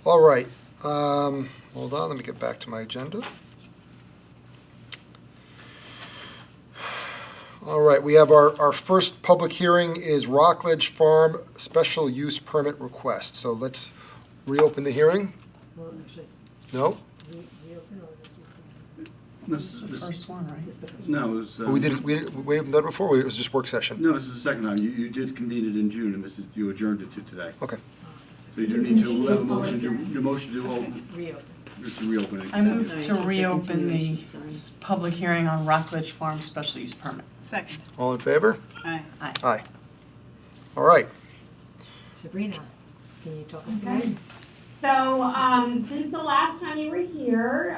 All right. Hold on, let me get back to my agenda. All right, we have our first public hearing is Rockledge Farm Special Use Permit Request. So let's reopen the hearing. Well, actually, No? reopen or this is? No, This is the first one, right? No, it was. We haven't done it before, or it was just work session? No, this is the second time. You did convene it in June, and you adjourned it to today. Okay. So you do need to have a motion to open, Reopen. just to reopen it. I move to reopen the public hearing on Rockledge Farm special use permit. Second. All in favor? Aye. Aye. All right. Sabrina, can you talk us through Okay. it? So, since the last time you were here,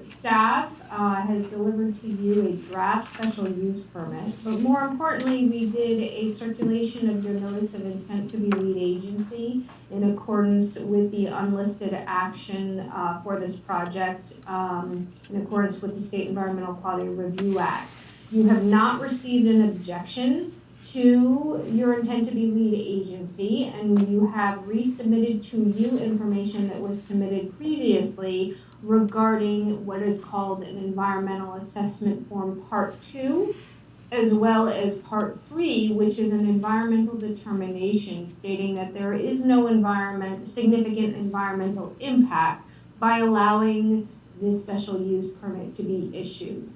staff has delivered to you a draft special use permit. But more importantly, we did a circulation of your notice of intent to be lead agency in accordance with the unlisted action for this project, in accordance with the State Environmental Quality Review Act. You have not received an objection to your intent to be lead agency, and you have resubmitted to you information that was submitted previously regarding what is called an environmental assessment form part 2. as well as Part 3, which is an environmental determination stating that there is no significant environmental impact by allowing this special use permit to be issued.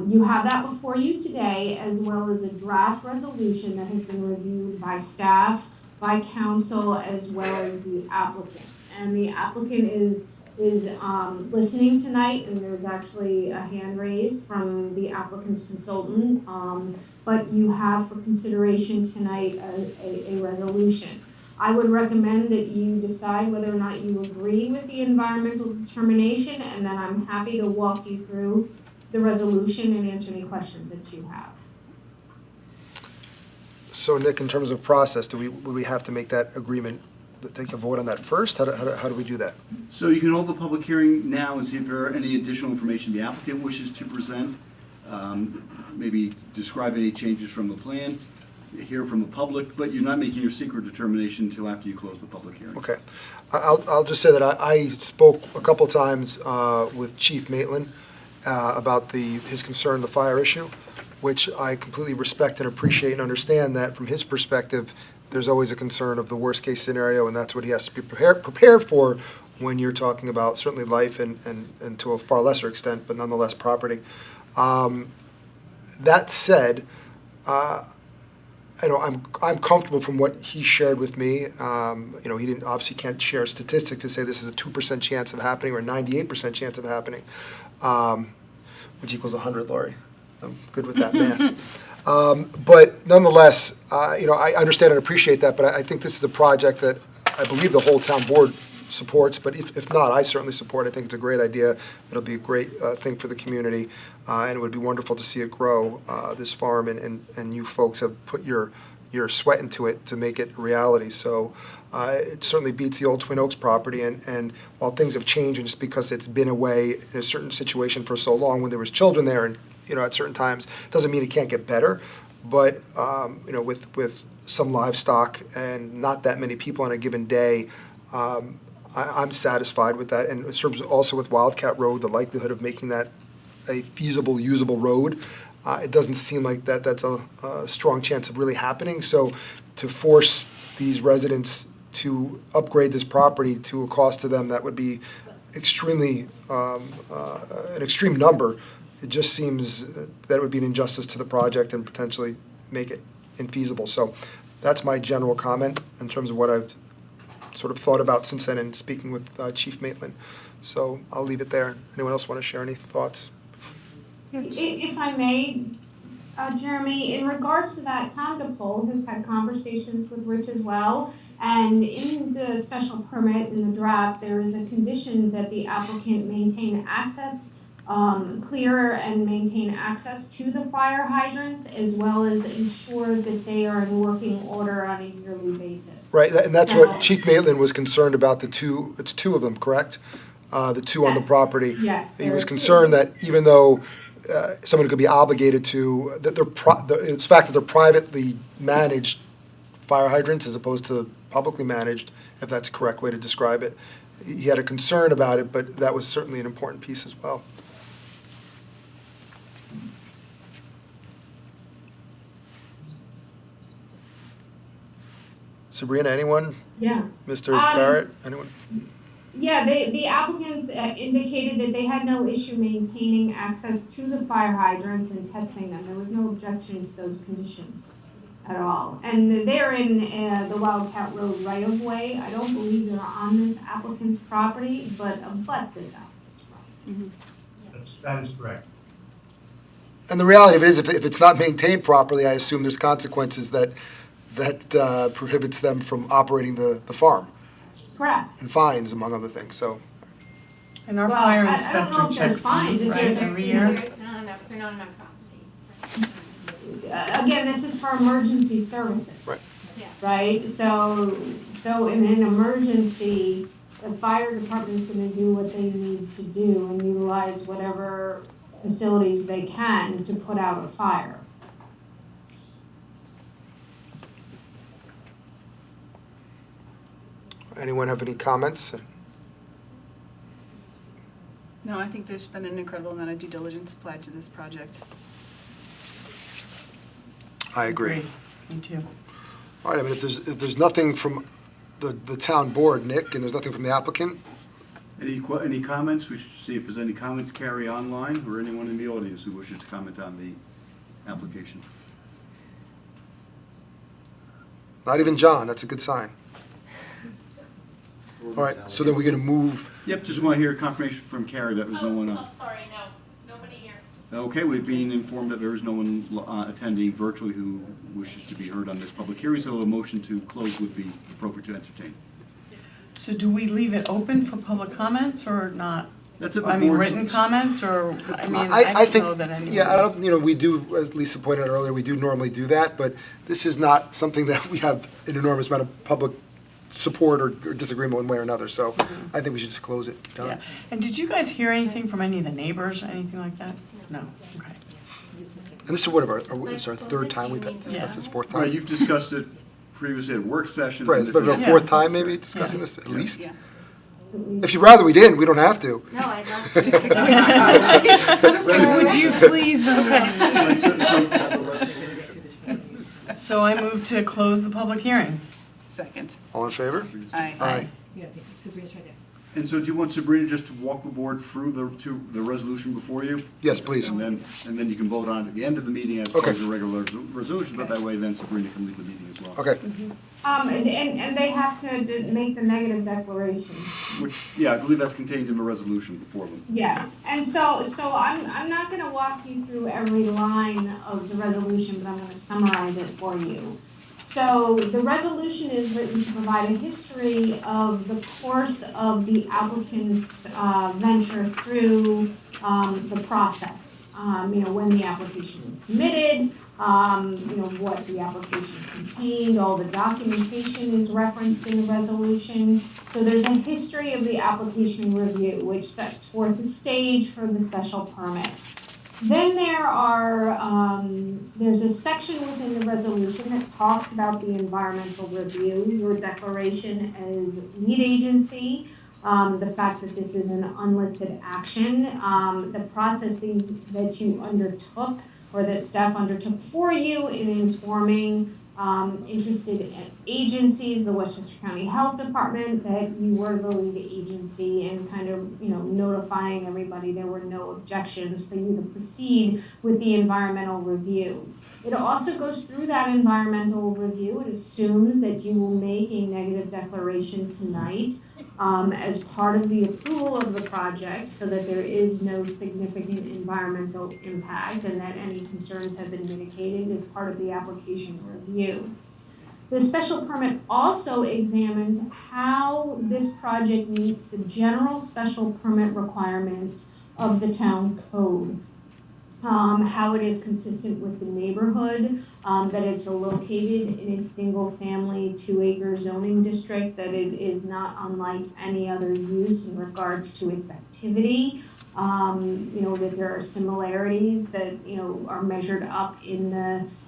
You have that before you today, as well as a draft resolution that has been reviewed by staff, by council, as well as the applicant. And the applicant is listening tonight, and there's actually a hand raised from the applicant's consultant. But you have for consideration tonight a resolution. I would recommend that you decide whether or not you agree with the environmental determination, and then I'm happy to walk you through the resolution and answer any questions that you have. So Nick, in terms of process, would we have to make that agreement, take a vote on that first? How do we do that? So you can hold the public hearing now and see if there are any additional information the applicant wishes to present. Maybe describe any changes from the plan, hear from the public, but you're not making your secret determination until after you close the public hearing. Okay. I'll just say that I spoke a couple times with Chief Maitland about his concern, the fire issue, which I completely respect and appreciate and understand that from his perspective, there's always a concern of the worst case scenario, and that's what he has to be prepared for when you're talking about certainly life and to a far lesser extent, but nonetheless property. That said, I'm comfortable from what he shared with me. He obviously can't share statistics to say this is a 2% chance of happening or a 98% chance of happening, which equals 100, Laurie. I'm good with that math. But nonetheless, I understand and appreciate that, but I think this is a project that I believe the whole town board supports, but if not, I certainly support. I think it's a great idea. It'll be a great thing for the community, and it would be wonderful to see it grow, this farm, and you folks have put your sweat into it to make it a reality. So it certainly beats the old Twin Oaks property, and while things have changed, and just because it's been away in a certain situation for so long when there was children there and at certain times, doesn't mean it can't get better. But with some livestock and not that many people on a given day, I'm satisfied with that. And also with Wildcat Road, the likelihood of making that a feasible, usable road, it doesn't seem like that's a strong chance of really happening. So to force these residents to upgrade this property to a cost to them that would be extremely an extreme number, it just seems that it would be an injustice to the project and potentially make it infeasible. So that's my general comment in terms of what I've sort of thought about since then and speaking with Chief Maitland. So I'll leave it there. Anyone else want to share any thoughts? If I may, Jeremy, in regards to that, Tom DePaul has had conversations with Rich as well. And in the special permit in the draft, there is a condition that the applicant maintain access, clear and maintain access to the fire hydrants, as well as ensure that they are in working order on a yearly basis. Right, and that's what Chief Maitland was concerned about, the two, it's two of them, correct? The two on the property. Yes. He was concerned that even though someone could be obligated to, it's the fact that they're privately managed fire hydrants as opposed to publicly managed, if that's the correct way to describe it. He had a concern about it, but that was certainly an important piece as well. Sabrina, anyone? Yeah. Mr. Barrett, anyone? Yeah, the applicants indicated that they had no issue maintaining access to the fire hydrants and testing them. There was no objection to those conditions at all. And they're in the Wildcat Road right-of-way. I don't believe they're on this applicant's property, but abut this applicant's property. That is correct. And the reality of it is, if it's not maintained properly, I assume there's consequences that prohibits them from operating the farm. Correct. And fines, among other things, so. And our Well, fire I don't inspector know if there's checks fines, them, if right, there's every year? They're not on our property. Again, this is for emergency services. Right. Yeah. Right, so in an emergency, the fire department's gonna do what they need to do and utilize whatever facilities they can to put out a fire. Anyone have any comments? No, I think there's been an incredible amount of due diligence applied to this project. I agree. Me too. All right, I mean, if there's nothing from the town board, Nick, and there's nothing from the applicant, Any comments? We should see if there's any comments, Carrie, online, or anyone in the audience who wishes to comment on the application. not even John, that's a good sign. All right, so then we're going to move, Yep, just want to hear confirmation from Carrie that there's no one on. sorry, no, nobody here. Okay, we've been informed that there is no one attending virtually who wishes to be heard on this public hearing, so a motion to close would be appropriate to entertain. So do we leave it open for public comments or not? That's at the I mean, board's- written comments or, I mean, I I don't think, know that anyone yeah, I is. don't, we do, as Lisa pointed out earlier, we do normally do that, but this is not something that we have an enormous amount of public support or disagreement one way or another, so I think we should just close it. Yeah. And did you guys hear anything from any of the neighbors or anything like that? No, okay. And this is what, it's our third time we've discussed this, fourth Right, time? you've discussed it previously at work sessions. Right, and this but is- our fourth time maybe discussing this, at least? Yeah. If you'd rather we didn't, we don't have to. No, I'd love Would you please vote? So I move to close the public hearing. Second. All in favor? Aye. Aye. Yeah, Sabrina's right there. And so do you want Sabrina just to walk the board through the resolution before you? Yes, please. And then you can vote on it at the end of the meeting as Okay. a regular resolution, but that way then Sabrina can lead the meeting as well. Okay, And they have to make the negative declaration. Which, yeah, I believe that's contained in the resolution before them. Yes, and so I'm not gonna walk you through every line of the resolution, but I'm gonna summarize it for you. So the resolution is written to provide a history of the course of the applicant's venture through the process. When the application was submitted, what the application contained, all the documentation is referenced in the resolution. So there's a history of the application review, which sets forth the stage for the special permit. Then there's a section within the resolution that talks about the environmental review, your declaration as lead agency, the fact that this is an unlisted action, the processes that you undertook or that staff undertook for you in informing interested agencies, the Westchester County Health Department, that you were the lead agency and kind of, notifying everybody there were no objections for you to proceed with the environmental review. It also goes through that environmental review. It assumes that you will make a negative declaration tonight as part of the approval of the project so that there is no significant environmental impact and that any concerns have been mitigated as part of the application review. The special permit also examines how this project meets the general special permit requirements of the town code. How it is consistent with the neighborhood, that it's located in a single-family 2-acre zoning district, that it is not unlike any other use in regards to its activity, that there are similarities that, are measured up to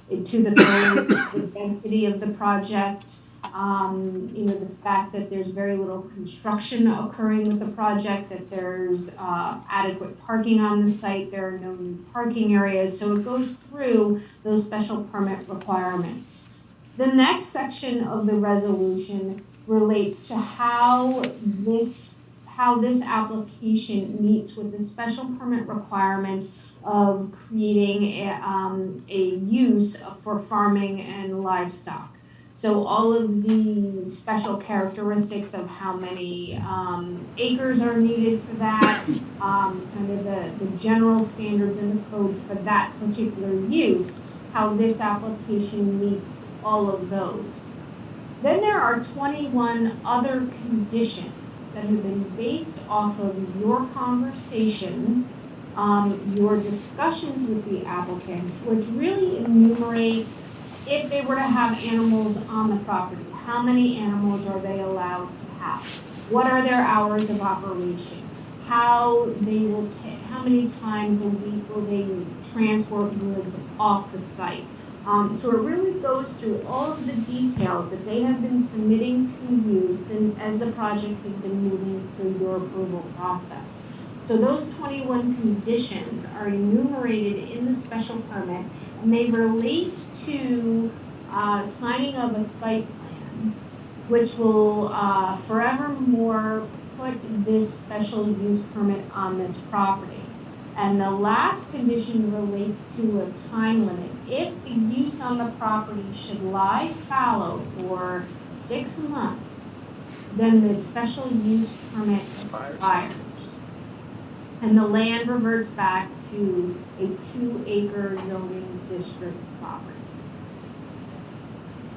the code, the density of the project, the fact that there's very little construction occurring with the project, that there's adequate parking on the site, there are no new parking areas, so it goes through those special permit requirements. The next section of the resolution relates to how this application meets with the special permit requirements of creating a use for farming and livestock. So all of the special characteristics of how many acres are needed for that, kind of the general standards in the code for that particular use, how this application meets all of those. Then there are 21 other conditions that have been based off of your conversations, your discussions with the applicant, which really enumerate if they were to have animals on the property, how many animals are they allowed to have? What are their hours of operation? How many times a week will they transport goods off the site? So it really goes through all of the details that they have been submitting to you as the project has been moving through your approval process. So those 21 conditions are enumerated in the special permit, and they relate to signing of a site plan, which will forevermore put this special use permit on this property. And the last condition relates to a time limit. If the use on the property should lie fallow for 6 months, then the special use permit expires. And the land reverts back to a 2-acre zoning district property.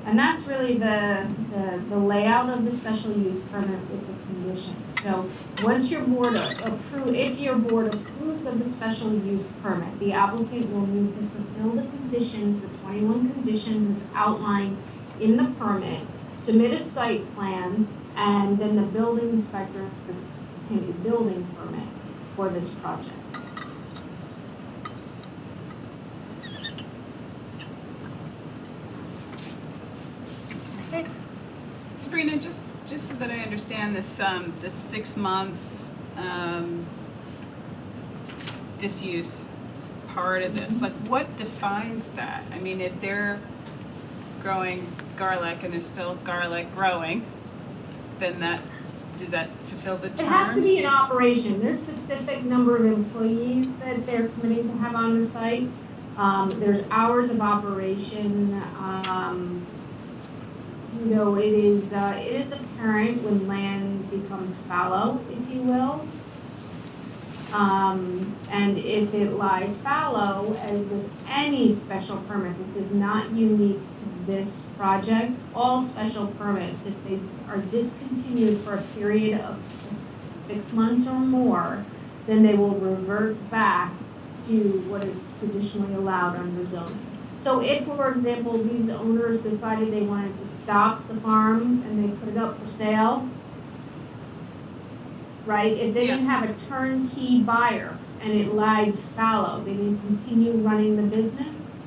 And that's really the layout of the special use permit with the conditions. So once your board if your board approves of the special use permit, the applicant will need to fulfill the conditions, the 21 conditions as outlined in the permit, submit a site plan, and then the building inspector can issue a building permit for this project. Sabrina, just so that I understand this, this 6 months disuse part of this, like what defines that? I mean, if they're growing garlic and there's still garlic growing, then does that fulfill the terms? It has to be an operation. There's a specific number of employees that they're committing to have on the site. There's hours of operation. You know, it is apparent when land becomes fallow, if you will. And if it lies fallow, as with any special permit, this is not unique to this project. All special permits, if they are discontinued for a period of 6 months or more, then they will revert back to what is traditionally allowed under zoning. So if, for example, these owners decided they wanted to stop the farm and they put it up for sale, right? If they didn't have a turnkey buyer and it lied fallow, they didn't continue running the business,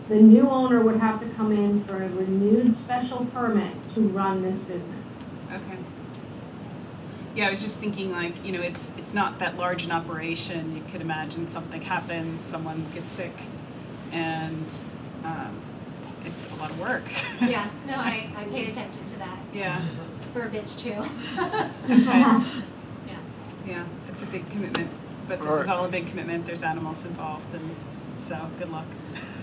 the new owner would have to come in for a renewed special permit to run this business. Okay. Yeah, I was just thinking like, you know, it's not that large an operation. You could imagine something happens, someone gets sick, and it's a lot of work. Yeah, no, I paid attention to that. Yeah. Verbiage too. Yeah, it's a big commitment, but this is all a big commitment. There's animals involved, and so good luck.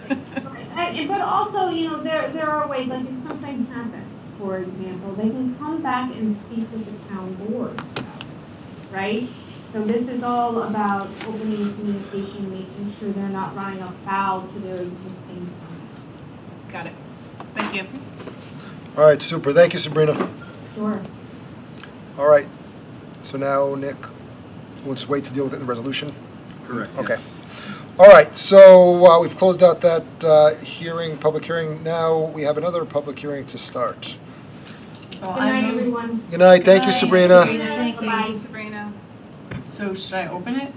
But also, you know, there are ways, like if something happens, for example, they can come back and speak with the town board, right? So this is all about opening communication, making sure they're not running afoul to their existing permit. Got it. Thank you. All right, super. Thank you, Sabrina. Sure. All right. So now, Nick, we'll just wait to deal with it in the resolution? Correct. Okay. All right, so we've closed out that public hearing. Now we have another public hearing to start. So Good night, everyone. Good night. Thank you, Sabrina. Thank you, Bye. Sabrina. So should I open it?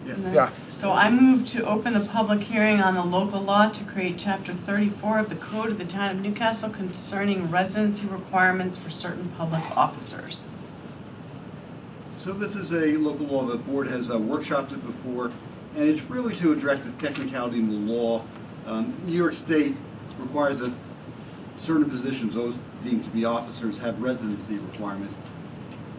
Yes. Yeah. So I move to open the public hearing on the local law to create Chapter 34 of the Code of the Town of Newcastle concerning residency requirements for certain public officers. So this is a local law. The board has workshopped it before, and it's really to address the technicality in the law. New York State requires that certain positions, those deemed to be officers, have residency requirements.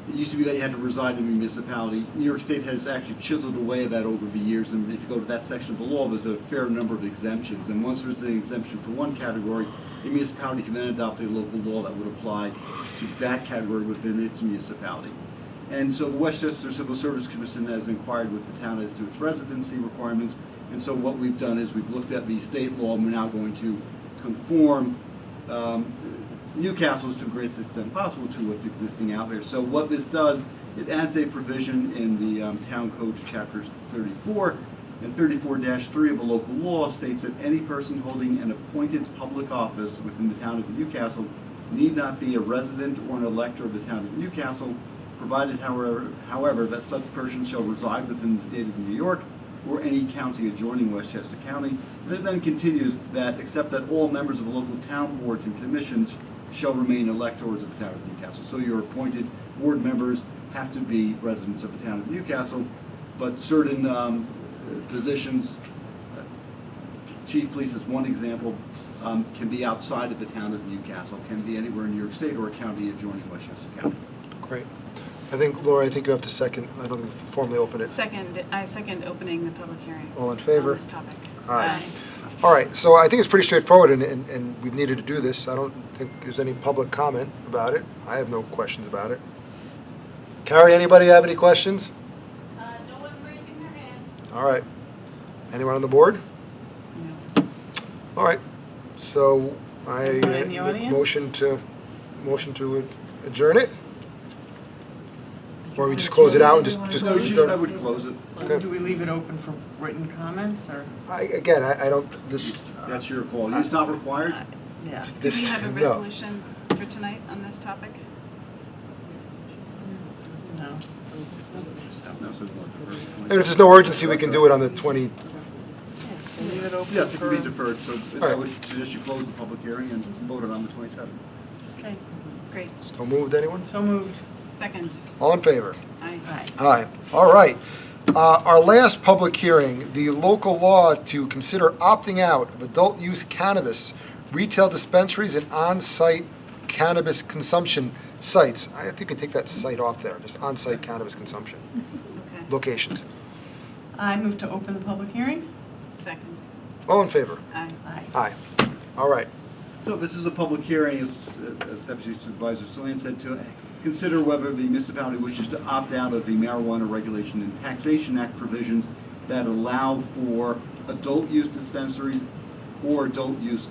It used to be that you had to reside in the municipality. New York State has actually chiseled away at that over the years, and if you go to that section of the law, there's a fair number of exemptions. And once there's an exemption for one category, a municipality can then adopt a local law that would apply to that category within its municipality. And so the Westchester Civil Service Commission has inquired with the town as to its residency requirements. And so what we've done is we've looked at the state law, and we're now going to conform Newcastle's to the greatest extent possible to what's existing out there. So what this does, it adds a provision in the Town Code Chapter 34, and 34-3 of the local law states that any person holding an appointed public office within the town of Newcastle need not be a resident or an elector of the town of Newcastle, provided, however, that such person shall reside within the state of New York or any county adjoining Westchester County. And it then continues that, except that all members of the local town boards and commissions shall remain electors of the town of Newcastle. So your appointed board members have to be residents of the town of Newcastle, but certain positions, chief police is one example, can be outside of the town of Newcastle, can be anywhere in New York State or a county adjoining Westchester County. Great. I think, Laura, I think you have to second, I don't think we formally open it. I second opening the public hearing. All in favor? On this topic. Aye. All right, so I think it's pretty straightforward, and we've needed to do this. I don't think there's any public comment about it. I have no questions about it. Carrie, anybody have any questions? No one raising their hand. All right. Anyone on the board? No. All right. So I Anybody in the audience? motion to adjourn it? Or we just close it out and just No, I would close it. Okay. Do we leave it open for written comments, or? I don't, this. That's your call. It's not required. Yeah. Do we have a No. resolution for tonight on this topic? No. I don't think so. No, so And if there's no urgency, we can do it on the 20, Yeah, so leave it open yes, it can be for- deferred, so All I right. would suggest you close the public hearing and vote it on the 27th. Okay, Great. so moved, anyone? so moved. Second. All in favor? Aye. Aye. All right. Our last public hearing, the local law to consider opting out of adult use cannabis, retail dispensaries, and on-site cannabis consumption sites. I think you could take that site off there, just on-site cannabis consumption Okay. locations. I move to open the public hearing. Second. All in favor? Aye. Aye. Aye. All right. So this is a public hearing, as Deputy Supervisor Cillian said, to consider whether the municipality wishes to opt out of the Marijuana Regulation and Taxation Act provisions that allow for adult use dispensaries or adult use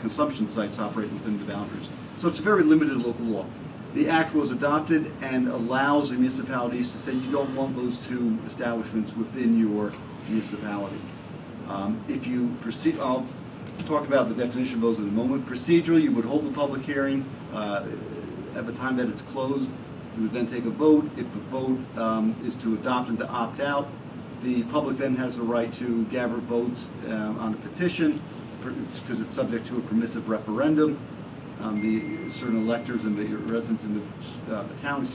consumption sites operating within the boundaries. So it's a very limited local law. The act was adopted and allows the municipalities to say you don't want those two establishments within your municipality. If you proceed, I'll talk about the definition of those in a moment. Procedurally, you would hold the public hearing at the time that it's closed. You would then take a vote. If the vote is to adopt and to opt out, the public then has the right to gather votes on a petition because it's subject to a permissive referendum. The certain electors and the residents in the town,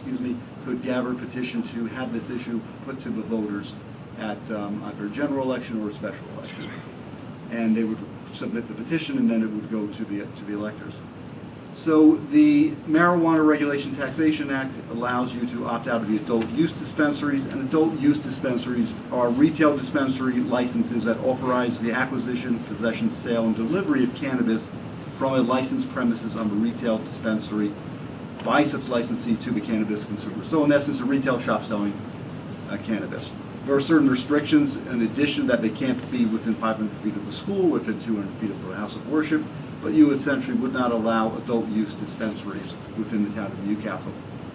could gather a petition to have this issue put to the voters at either a general election or a special election. And they would submit the petition, and then it would go to the electors. So the Marijuana Regulation Taxation Act allows you to opt out of the adult use dispensaries, and adult use dispensaries are retail dispensary licenses that authorize the acquisition, possession, sale, and delivery of cannabis from a licensed premises on the retail dispensary by such licensee to the cannabis consumer. So in essence, a retail shop selling cannabis. There are certain restrictions in addition that they can't be within 500 feet of the school, within 200 feet of the house of worship, but you essentially would not allow adult use dispensaries within the town of Newcastle.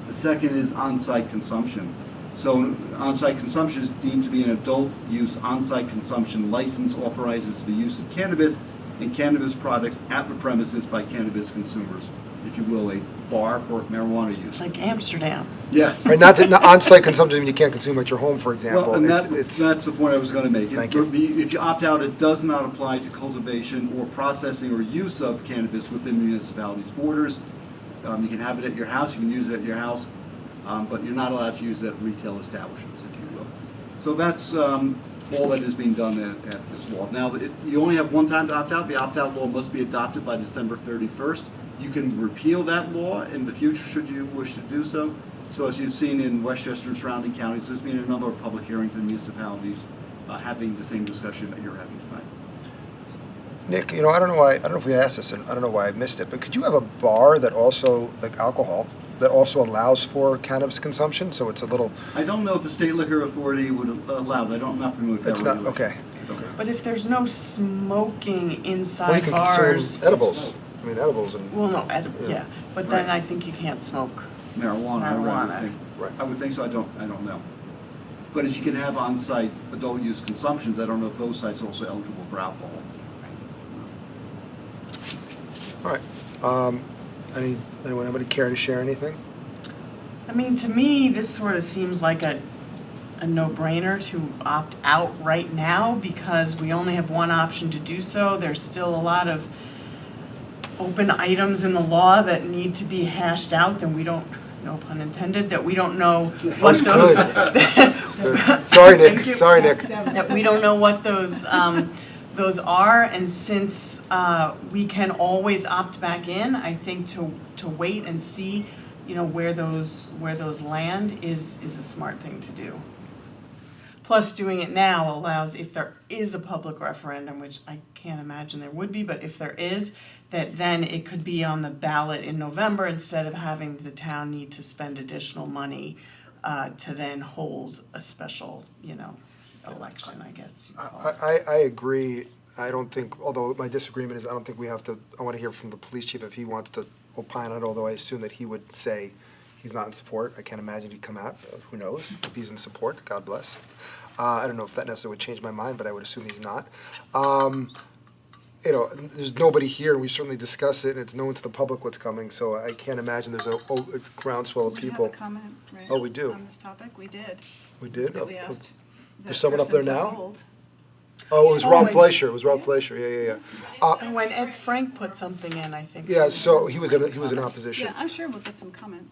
The second is on-site consumption. So on-site consumption is deemed to be an adult use on-site consumption license authorizes the use of cannabis and cannabis products at the premises by cannabis consumers. If you will, a bar for marijuana use. Like Amsterdam. Yes. Right, not on-site consumption you can't consume at your home, for example. Well, and It's- that's the point I was going to make. Thank you. If you opt out, it does not apply to cultivation or processing or use of cannabis within the municipality's borders. You can have it at your house, you can use it at your house, but you're not allowed to use it at retail establishments, if you will. So that's all that is being done at this law. Now, you only have one time to opt out. The opt-out law must be adopted by December 31st. You can repeal that law in the future should you wish to do so. So as you've seen in Westchester and surrounding counties, there's been a number of public hearings in municipalities having the same discussion that you're having tonight. Nick, I don't know if we asked this, and I don't know why I missed it, but could you have a bar that also, like alcohol, that also allows for cannabis consumption? So it's a little. I don't know if the state liquor authority would allow that. I'm not familiar with that. It's not regulation. okay. But if there's no smoking inside Well, you can bars. consume edibles. I mean, edibles and. Well, no, Yeah. yeah, but then Right. I think you can't smoke. Marijuana. Marijuana. I would think so. I don't know. But if you can have on-site adult use consumptions, I don't know if those sites are also eligible for alcohol. All right. Anyone have any care to share anything? I mean, to me, this sort of seems like a no-brainer to opt out right now because we only have one option to do so. There's still a lot of open items in the law that need to be hashed out, and we don't no pun intended, that we don't know That what was those. good. Sorry, Nick. Thank you. Sorry, Nick. That we don't know what those are, and since we can always opt back in, I think to wait and see, where those land is a smart thing to do. Plus, doing it now allows, if there is a public referendum, which I can't imagine there would be, but if there is, that then it could be on the ballot in November instead of having the town need to spend additional money to then hold a special, election, I guess you call it. I agree. I don't think, although my disagreement is, I don't think we have to, I want to hear from the police chief if he wants to opine on it, although I assume that he would say he's not in support. I can't imagine he'd come out. Who knows? If he's in support, God bless. I don't know if that necessarily would change my mind, but I would assume he's not. There's nobody here, and we certainly discuss it, and it's known to the public what's coming, so I can't imagine there's a groundswell of people. We have a comment, right? Oh, we do? On this topic, we did. We did? That we asked There's the someone up there person to now? hold. Oh, it was Oh, Rob wait. Fleischer. It was Rob Fleischer. Yeah. And when Ed Frank put something in, I think. Yeah, so he was in opposition. Yeah, I'm sure we'll get some comment.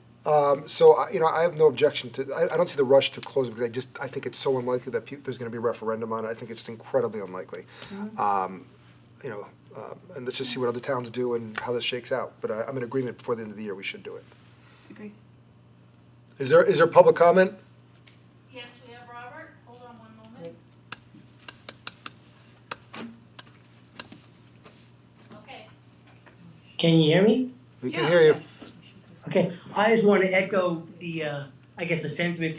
So, I have no objection to, I don't see the rush to close it because I think it's so unlikely that there's gonna be a referendum on it. I think it's incredibly unlikely. And let's just see what other towns do and how this shakes out. But I'm in agreement before the end of the year, we should do it. Agree. Is there public comment? Yes, we have Robert. Hold on one moment. Okay. Can you hear me? We can hear you. Okay, I just want to echo the, the sentiment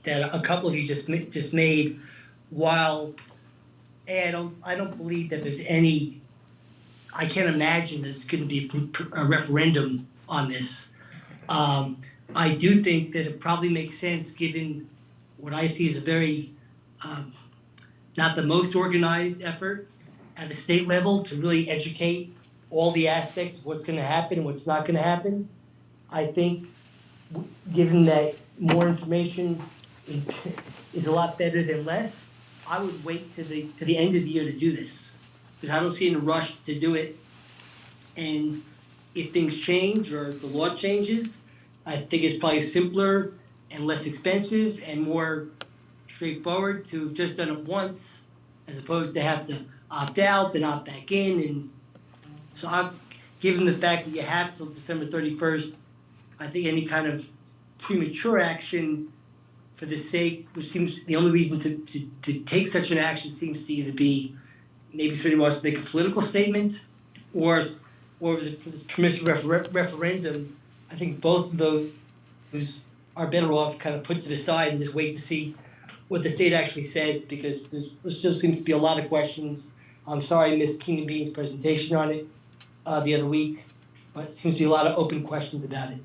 that a couple of you just made. While, I don't believe that there's any, I can't imagine there's going to be a referendum on this. I do think that it probably makes sense, given what I see as a very, not the most organized effort at the state level to really educate all the aspects of what's going to happen and what's not going to happen. I think, given that more information is a lot better than less, I would wait to the end of the year to do this, because I don't see any rush to do it. And if things change or the law changes, I think it's probably simpler and less expensive and more straightforward to have just done it once, as opposed to have to opt out, then opt back in. And so given the fact that you have till December 31st, I think any kind of premature action for the sake, which seems the only reason to take such an action seems to either be maybe somebody wants to make a political statement or for this permissive referendum. I think both of those are better off kind of put to the side and just wait to see what the state actually says, because there still seems to be a lot of questions. I'm sorry I missed Keenan Bean's presentation on it the other week, but it seems to be a lot of open questions about it.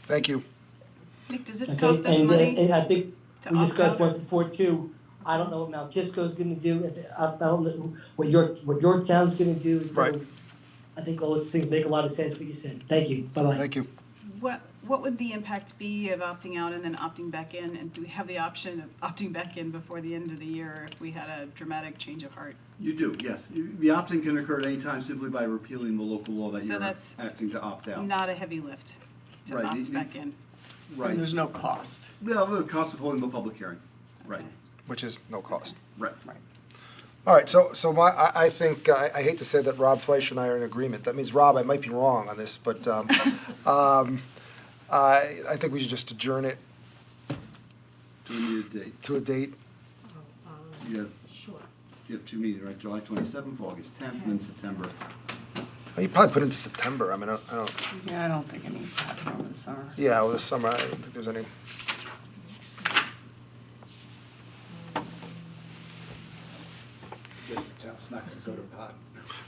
Thank you. Nick, does it cost us money? And I think to we opt discussed out? once before too. I don't know what Mount Kisco's gonna do. I don't know what Yorktown's gonna do. So Right. I think all those things make a lot of sense what you said. Thank you. Bye-bye. Thank you. What would the impact be of opting out and then opting back in? And do we have the option of opting back in before the end of the year if we had a dramatic change of heart? You do, yes. The opting can occur at any time simply by repealing the local law that So you're that's acting to opt out. Not a heavy lift to Right, opt back in. Right. And there's no cost. No, the cost of holding the public hearing. Right. Which is no cost. Right. All right, so I think, I hate to say that Rob Fleischer and I are in agreement. That means, Rob, I might be wrong on this, but I think we should just adjourn it Do we need a date? to a date. You have two meetings, right? July 27th, August 10th, and then September. You probably put into September. I mean, I don't, Yeah, I don't think it needs to happen over the summer. yeah, well, this summer, I don't think there's any. It's not gonna go to pot.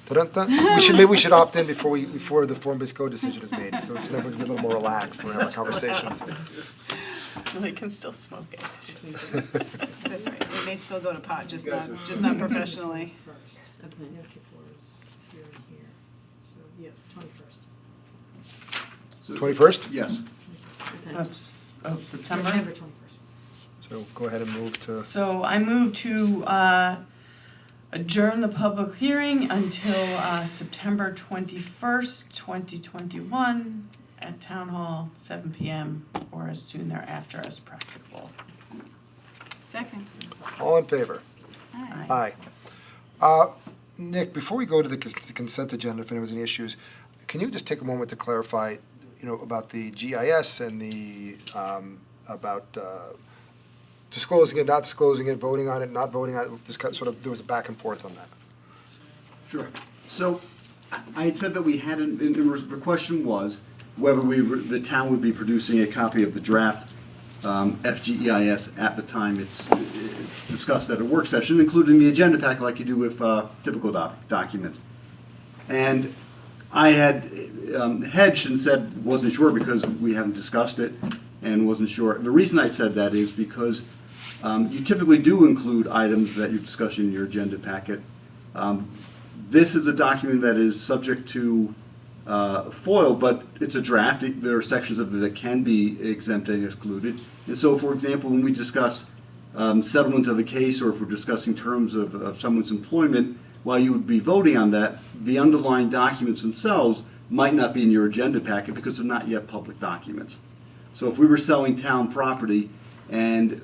Dun-dun-dun. Maybe we should opt in before the form-based code decision is made, so it's everyone's be a little more relaxed when we have our conversations. They can still smoke it. That's right. We may still go to pot, just not professionally. First. Okay. Yom Kippar's here and here. So, yeah, 21st. 21st? Yes. Okay. Of September? September 21st. So go ahead and move to, So I move to adjourn the public hearing until September 21st, 2021 at Town Hall, 7 PM, or as soon thereafter as practicable. Second. All in favor? Aye. Aye. Nick, before we go to the consent agenda, if anyone has any issues, can you just take a moment to clarify, about the GIS and the, about disclosing it, not disclosing it, voting on it, not voting on it, this kind of, sort of, there was a back and forth on that. Sure. So I had said that we had, the question was whether the town would be producing a copy of the draft FGEIS at the time it's discussed at a work session, including the agenda pack like you do with typical documents. And I had hedged and said wasn't sure because we haven't discussed it and wasn't sure. The reason I said that is because you typically do include items that you discuss in your agenda packet. This is a document that is subject to FOIL, but it's a draft. There are sections of it that can be exempt and excluded. And so, for example, when we discuss settlement of a case or if we're discussing terms of someone's employment, while you would be voting on that, the underlying documents themselves might not be in your agenda packet because they're not yet public documents. So if we were selling town property and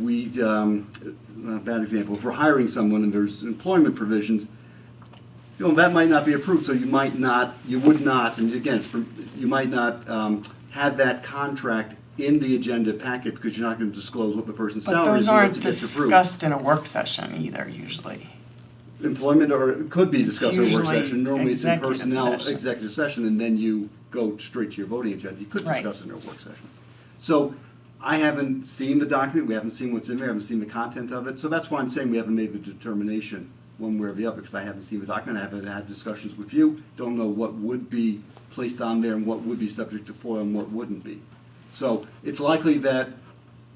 we, bad example, if we're hiring someone and there's employment provisions, that might not be approved, so you would not, and again, you might not have that contract in the agenda packet because you're not going to disclose what the person's But salary is. those aren't unless it gets approved. discussed in a work session either, usually. Employment, or it could be discussed in a work usually session. Normally it's in executive personnel, session. executive session, and then you go straight to your voting agenda. You could Right. discuss it in a work session. So I haven't seen the document, we haven't seen what's in there, haven't seen the content of it, so that's why I'm saying we haven't made the determination one way or the other, because I haven't seen the document, I haven't had discussions with you, don't know what would be placed on there and what would be subject to FOIL and what wouldn't be. So it's likely that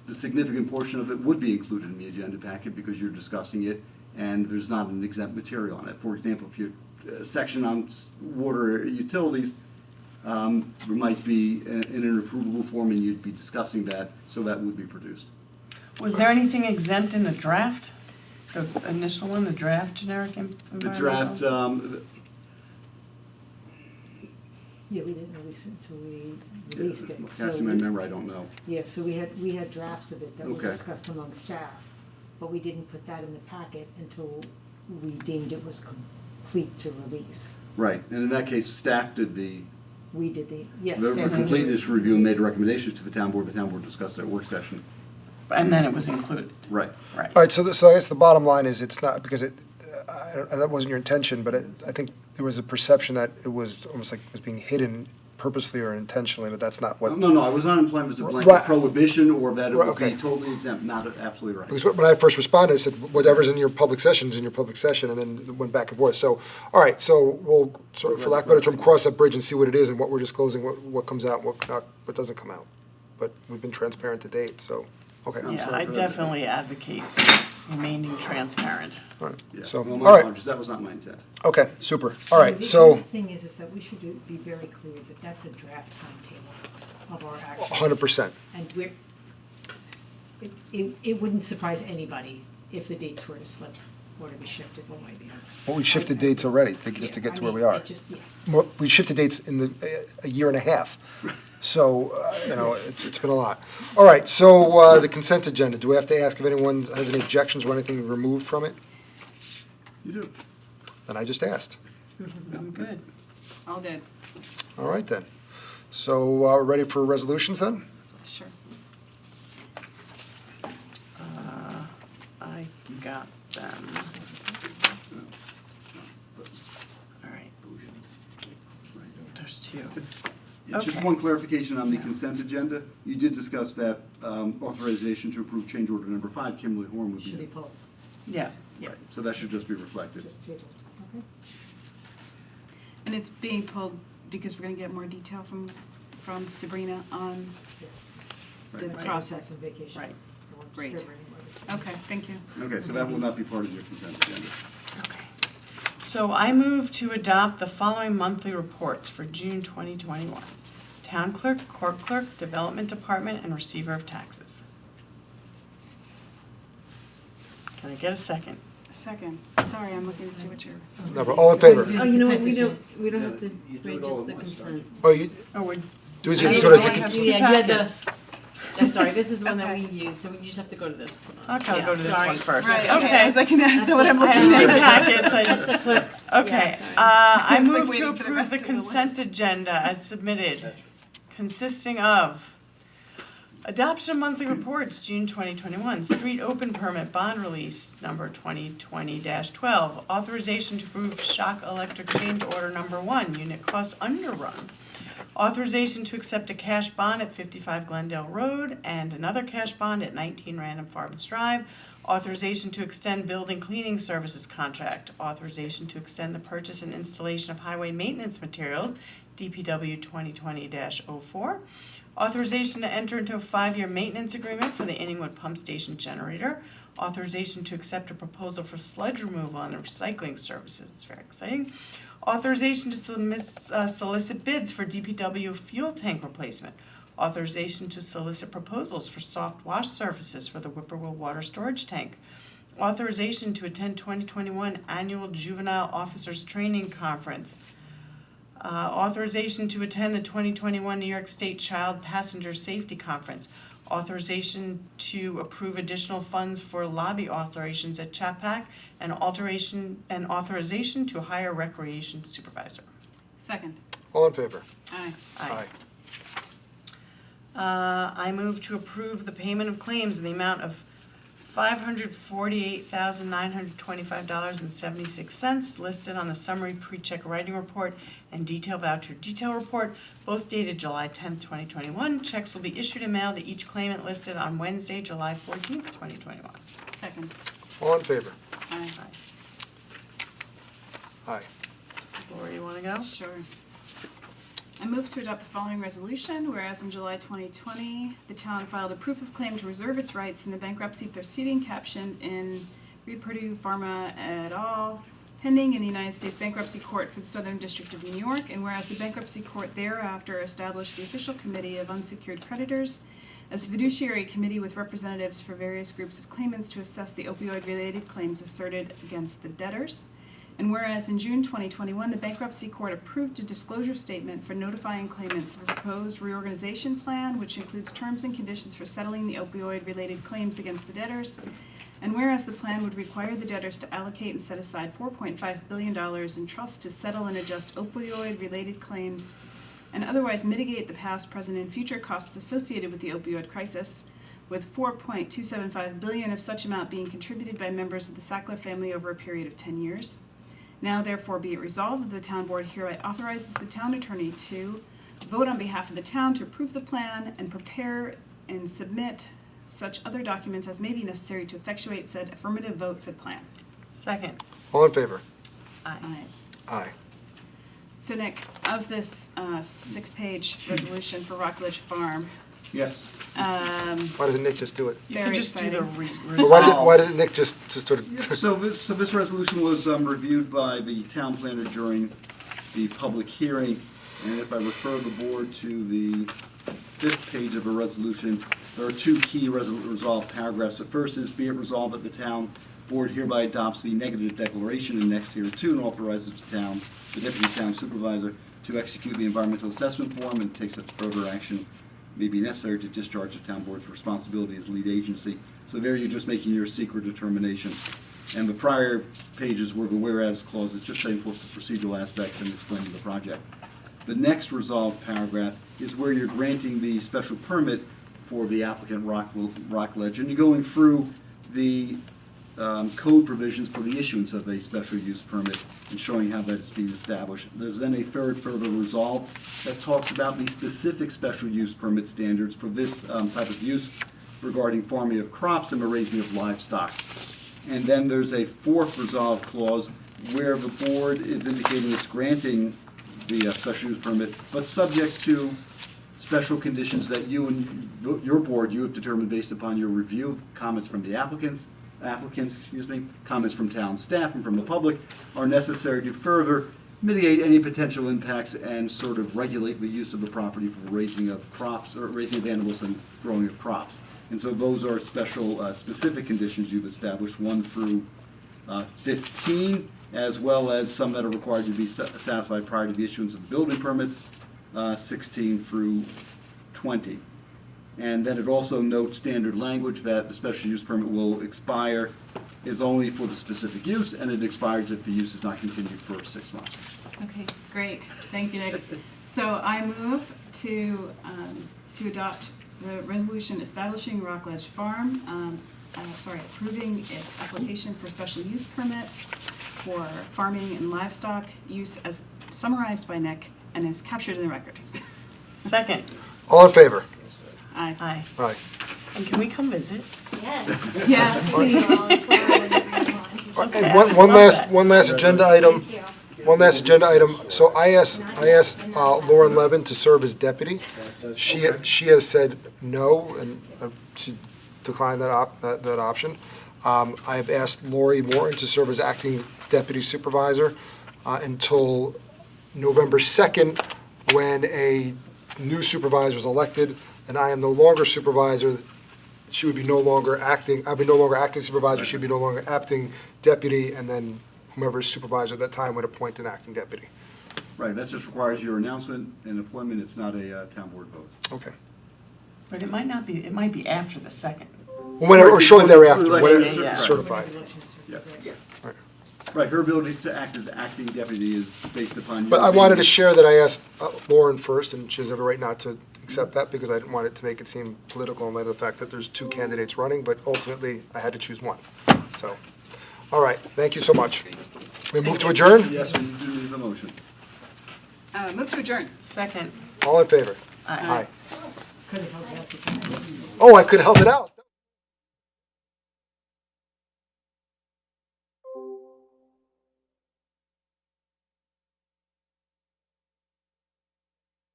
the significant portion of it would be included in the agenda packet because you're discussing it and there's not an exempt material on it. For example, if you a section on water utilities, there might be in an approvable form and you'd be discussing that, so that would be produced. Was there anything exempt in the draft? The initial one, the draft generic environmental? The draft, Yeah, we didn't release it until we released it. casting my memory, I don't know. Yeah, so we had drafts of it that were Okay. discussed among staff, but we didn't put that in the packet until we deemed it was complete to release. Right, and in that case, staff did We did yes. the staff did completeness review and made recommendations to the town board discussed at a work session. And then it was included. Right. Right. All right, so I guess the bottom line is it's not, because that wasn't your intention, but I think there was a perception that it was almost like it was being hidden purposely or intentionally, but that's not what. No, I was not implying it was a Right. blanket prohibition or that it Right, would be okay. totally exempt, not absolutely right. Because when I first responded, I said, whatever's in your public session is in your public session, and then it went back and forth. So, all right, so we'll sort of, for lack of a better term, cross that bridge and see what it is and what we're disclosing, what comes out, what doesn't come out. But we've been transparent to date, so, okay. Yeah, sorry I for that. definitely advocate remaining transparent. All right, Yeah. so, Well, all my right, apologies, that was not my intent. okay, super. All right, The so, other thing is that we should be very clear that that's a draft timetable of our actions. 100%. And it wouldn't surprise anybody if the dates were to slip or to be shifted one way or the other. Well, we shifted dates already, just to get to where we are. Well, we shifted dates in a year and a half. So, it's been a lot. All right, so the consent agenda, do we have to ask if anyone has any objections or anything removed from it? You do. Then I just asked. I'm good. All good. All right, then. So, we're ready for resolutions then? Sure. I got them. All right. There's two. Just Okay. one clarification on the consent agenda. You did discuss that authorization to approve change order number 5, Kinley Horn would Should be be. pulled, Yeah, yeah. So that should just be reflected. just tabled, okay? And it's being pulled because we're gonna get more detail from Sabrina on the Right. process. Back from vacation. Right. Don't want to Great. disturb her anymore. Okay, thank you. Okay, so that will not be part of your consent agenda. Okay. So I move to adopt the following monthly reports for June 2021. Town clerk, court clerk, development department, and receiver of taxes. Can I get a second? Second, sorry, I'm looking to see what you're. No, but all in favor? Oh, you know what, we don't have to read just the consent. Oh, you, Oh, we're Do it, I just need do it as to a have cons- two Yeah, you had packets. sorry, this is the one that Okay. we use, so you just have to go to this. Okay, I'll go to this Sorry. one first. Right, Okay. okay, I was like, that's not what I'm I looking have two at. packets, I That's just, the clerks. okay. Yeah, sorry. I was, like, move to waiting for the approve rest the of the consent list. agenda as submitted, consisting of adoption of monthly reports, June 2021, street open permit bond release, number 2020-12, authorization to approve shock electric change order number 1, unit cost underrun, authorization to accept a cash bond at 55 Glendale Road and another cash bond at 19 Random Farms Drive, authorization to extend building cleaning services contract, authorization to extend the purchase and installation of highway maintenance materials, DPW 2020-04, authorization to enter into a 5-year maintenance agreement for the Inningwood Pump Station generator, authorization to accept a proposal for sludge removal and recycling services, it's very exciting, authorization to solicit bids for DPW fuel tank replacement, authorization to solicit proposals for soft wash surfaces for the Whippoorwill water storage tank, authorization to attend 2021 annual juvenile officers training conference, authorization to attend the 2021 New York State Child Passenger Safety Conference, authorization to approve additional funds for lobby alterations at Chapac, and authorization to hire recreation supervisor. Second. All in favor? Aye. Aye. I move to approve the payment of claims in the amount of $548,925.76 listed on the summary pre-check writing report and detail voucher detail report, both dated July 10th, 2021. Checks will be issued and mailed to each claimant listed on Wednesday, July 14th, 2021. Second. All in favor? Aye. Aye. Lori, you want to go? Sure. I move to adopt the following resolution, whereas in July 2020, the town filed a proof of claim to reserve its rights in the bankruptcy proceeding captioned in Purdue Pharma et al., pending in the United States Bankruptcy Court for the Southern District of New York, and whereas the bankruptcy court thereafter established the official committee of unsecured creditors as a fiduciary committee with representatives for various groups of claimants to assess the opioid-related claims asserted against the debtors. And whereas in June 2021, the bankruptcy court approved a disclosure statement for notifying claimants of a proposed reorganization plan, which includes terms and conditions for settling the opioid-related claims against the debtors. And whereas the plan would require the debtors to allocate and set aside $4.5 billion in trust to settle and adjust opioid-related claims and otherwise mitigate the past, present, and future costs associated with the opioid crisis, with $4.275 billion of such amount being contributed by members of the Sackler family over a period of 10 years. Now therefore be it resolved that the town board hereby authorizes the town attorney to vote on behalf of the town to approve the plan and prepare and submit such other documents as may be necessary to effectuate said affirmative vote for the plan. Second. All in favor? Aye. Aye. So Nick, of this 6-page resolution for Rockledge Farm, Yes. Why doesn't Nick just do it? You Very could just do the exciting. Or why doesn't Nick just sort of? Yeah, so this resolution was reviewed by the town planner during the public hearing, and if I refer the board to the 5th page of a resolution, there are 2 key resolved paragraphs. The first is, be it resolved that the town board hereby adopts the negative declaration annexed here too, and authorizes the deputy town supervisor to execute the environmental assessment form and takes a further action may be necessary to discharge the town board's responsibility as lead agency. So there you're just making your secret determination. And the prior pages were the whereas clauses, just setting forth the procedural aspects and explaining the project. The next resolved paragraph is where you're granting the special permit for the applicant Rockledge, and you're going through the code provisions for the issuance of a special use permit and showing how that is being established. There's then a further resolve that talks about the specific special use permit standards for this type of use regarding farming of crops and the raising of livestock. And then there's a 4th resolve clause where the board is indicating it's granting the special use permit, but subject to special conditions that you and your board, you have determined based upon your review of comments from the applicants, comments from town staff and from the public, are necessary to further mitigate any potential impacts and sort of regulate the use of the property for raising of crops, or raising of animals and growing of crops. And so those are special, specific conditions you've established, 1 through 15, as well as some that are required to be satisfied prior to the issuance of building permits. 16 through 20. And then it also notes standard language that the special use permit will expire. It's only for the specific use, and it expires if the use is not continued for 6 months. Okay, great. Thank you, Nick. So I move to adopt the resolution establishing Rockledge Farm, approving its application for special use permit for farming and livestock use as summarized by Nick and is captured in the record. Second. All in favor? Aye. Aye. Aye. And can we come visit? Yes. Yes, please. And one last agenda item. Thank you. One last agenda item. So I asked Lauren Levin to serve as deputy. She has said no, and she declined that option. I have asked Lori Morton to serve as acting deputy supervisor until November 2nd, when a new supervisor is elected, and I am no longer supervisor. She would be no longer acting. I'd be no longer acting supervisor. She'd be no longer acting deputy, and then whomever is supervisor at that time would appoint an acting deputy. Right, that just requires your announcement and appointment. It's not a town board vote. Okay. But it might not be, it might be after the second. Whenever, or shortly thereafter, Election when is it's certified. certified. Yes. Right. Right, her ability to act as acting deputy is based upon. But I wanted to share that I asked Lauren first, and she has every right not to accept that, because I didn't want it to make it seem political in light of the fact that there's 2 candidates running, but ultimately, I had to choose one. So, all right, thank you so much. We move to adjourn? Yes, we do need a motion. Move to adjourn. Second. All in favor? Aye. Oh, I could have held it out.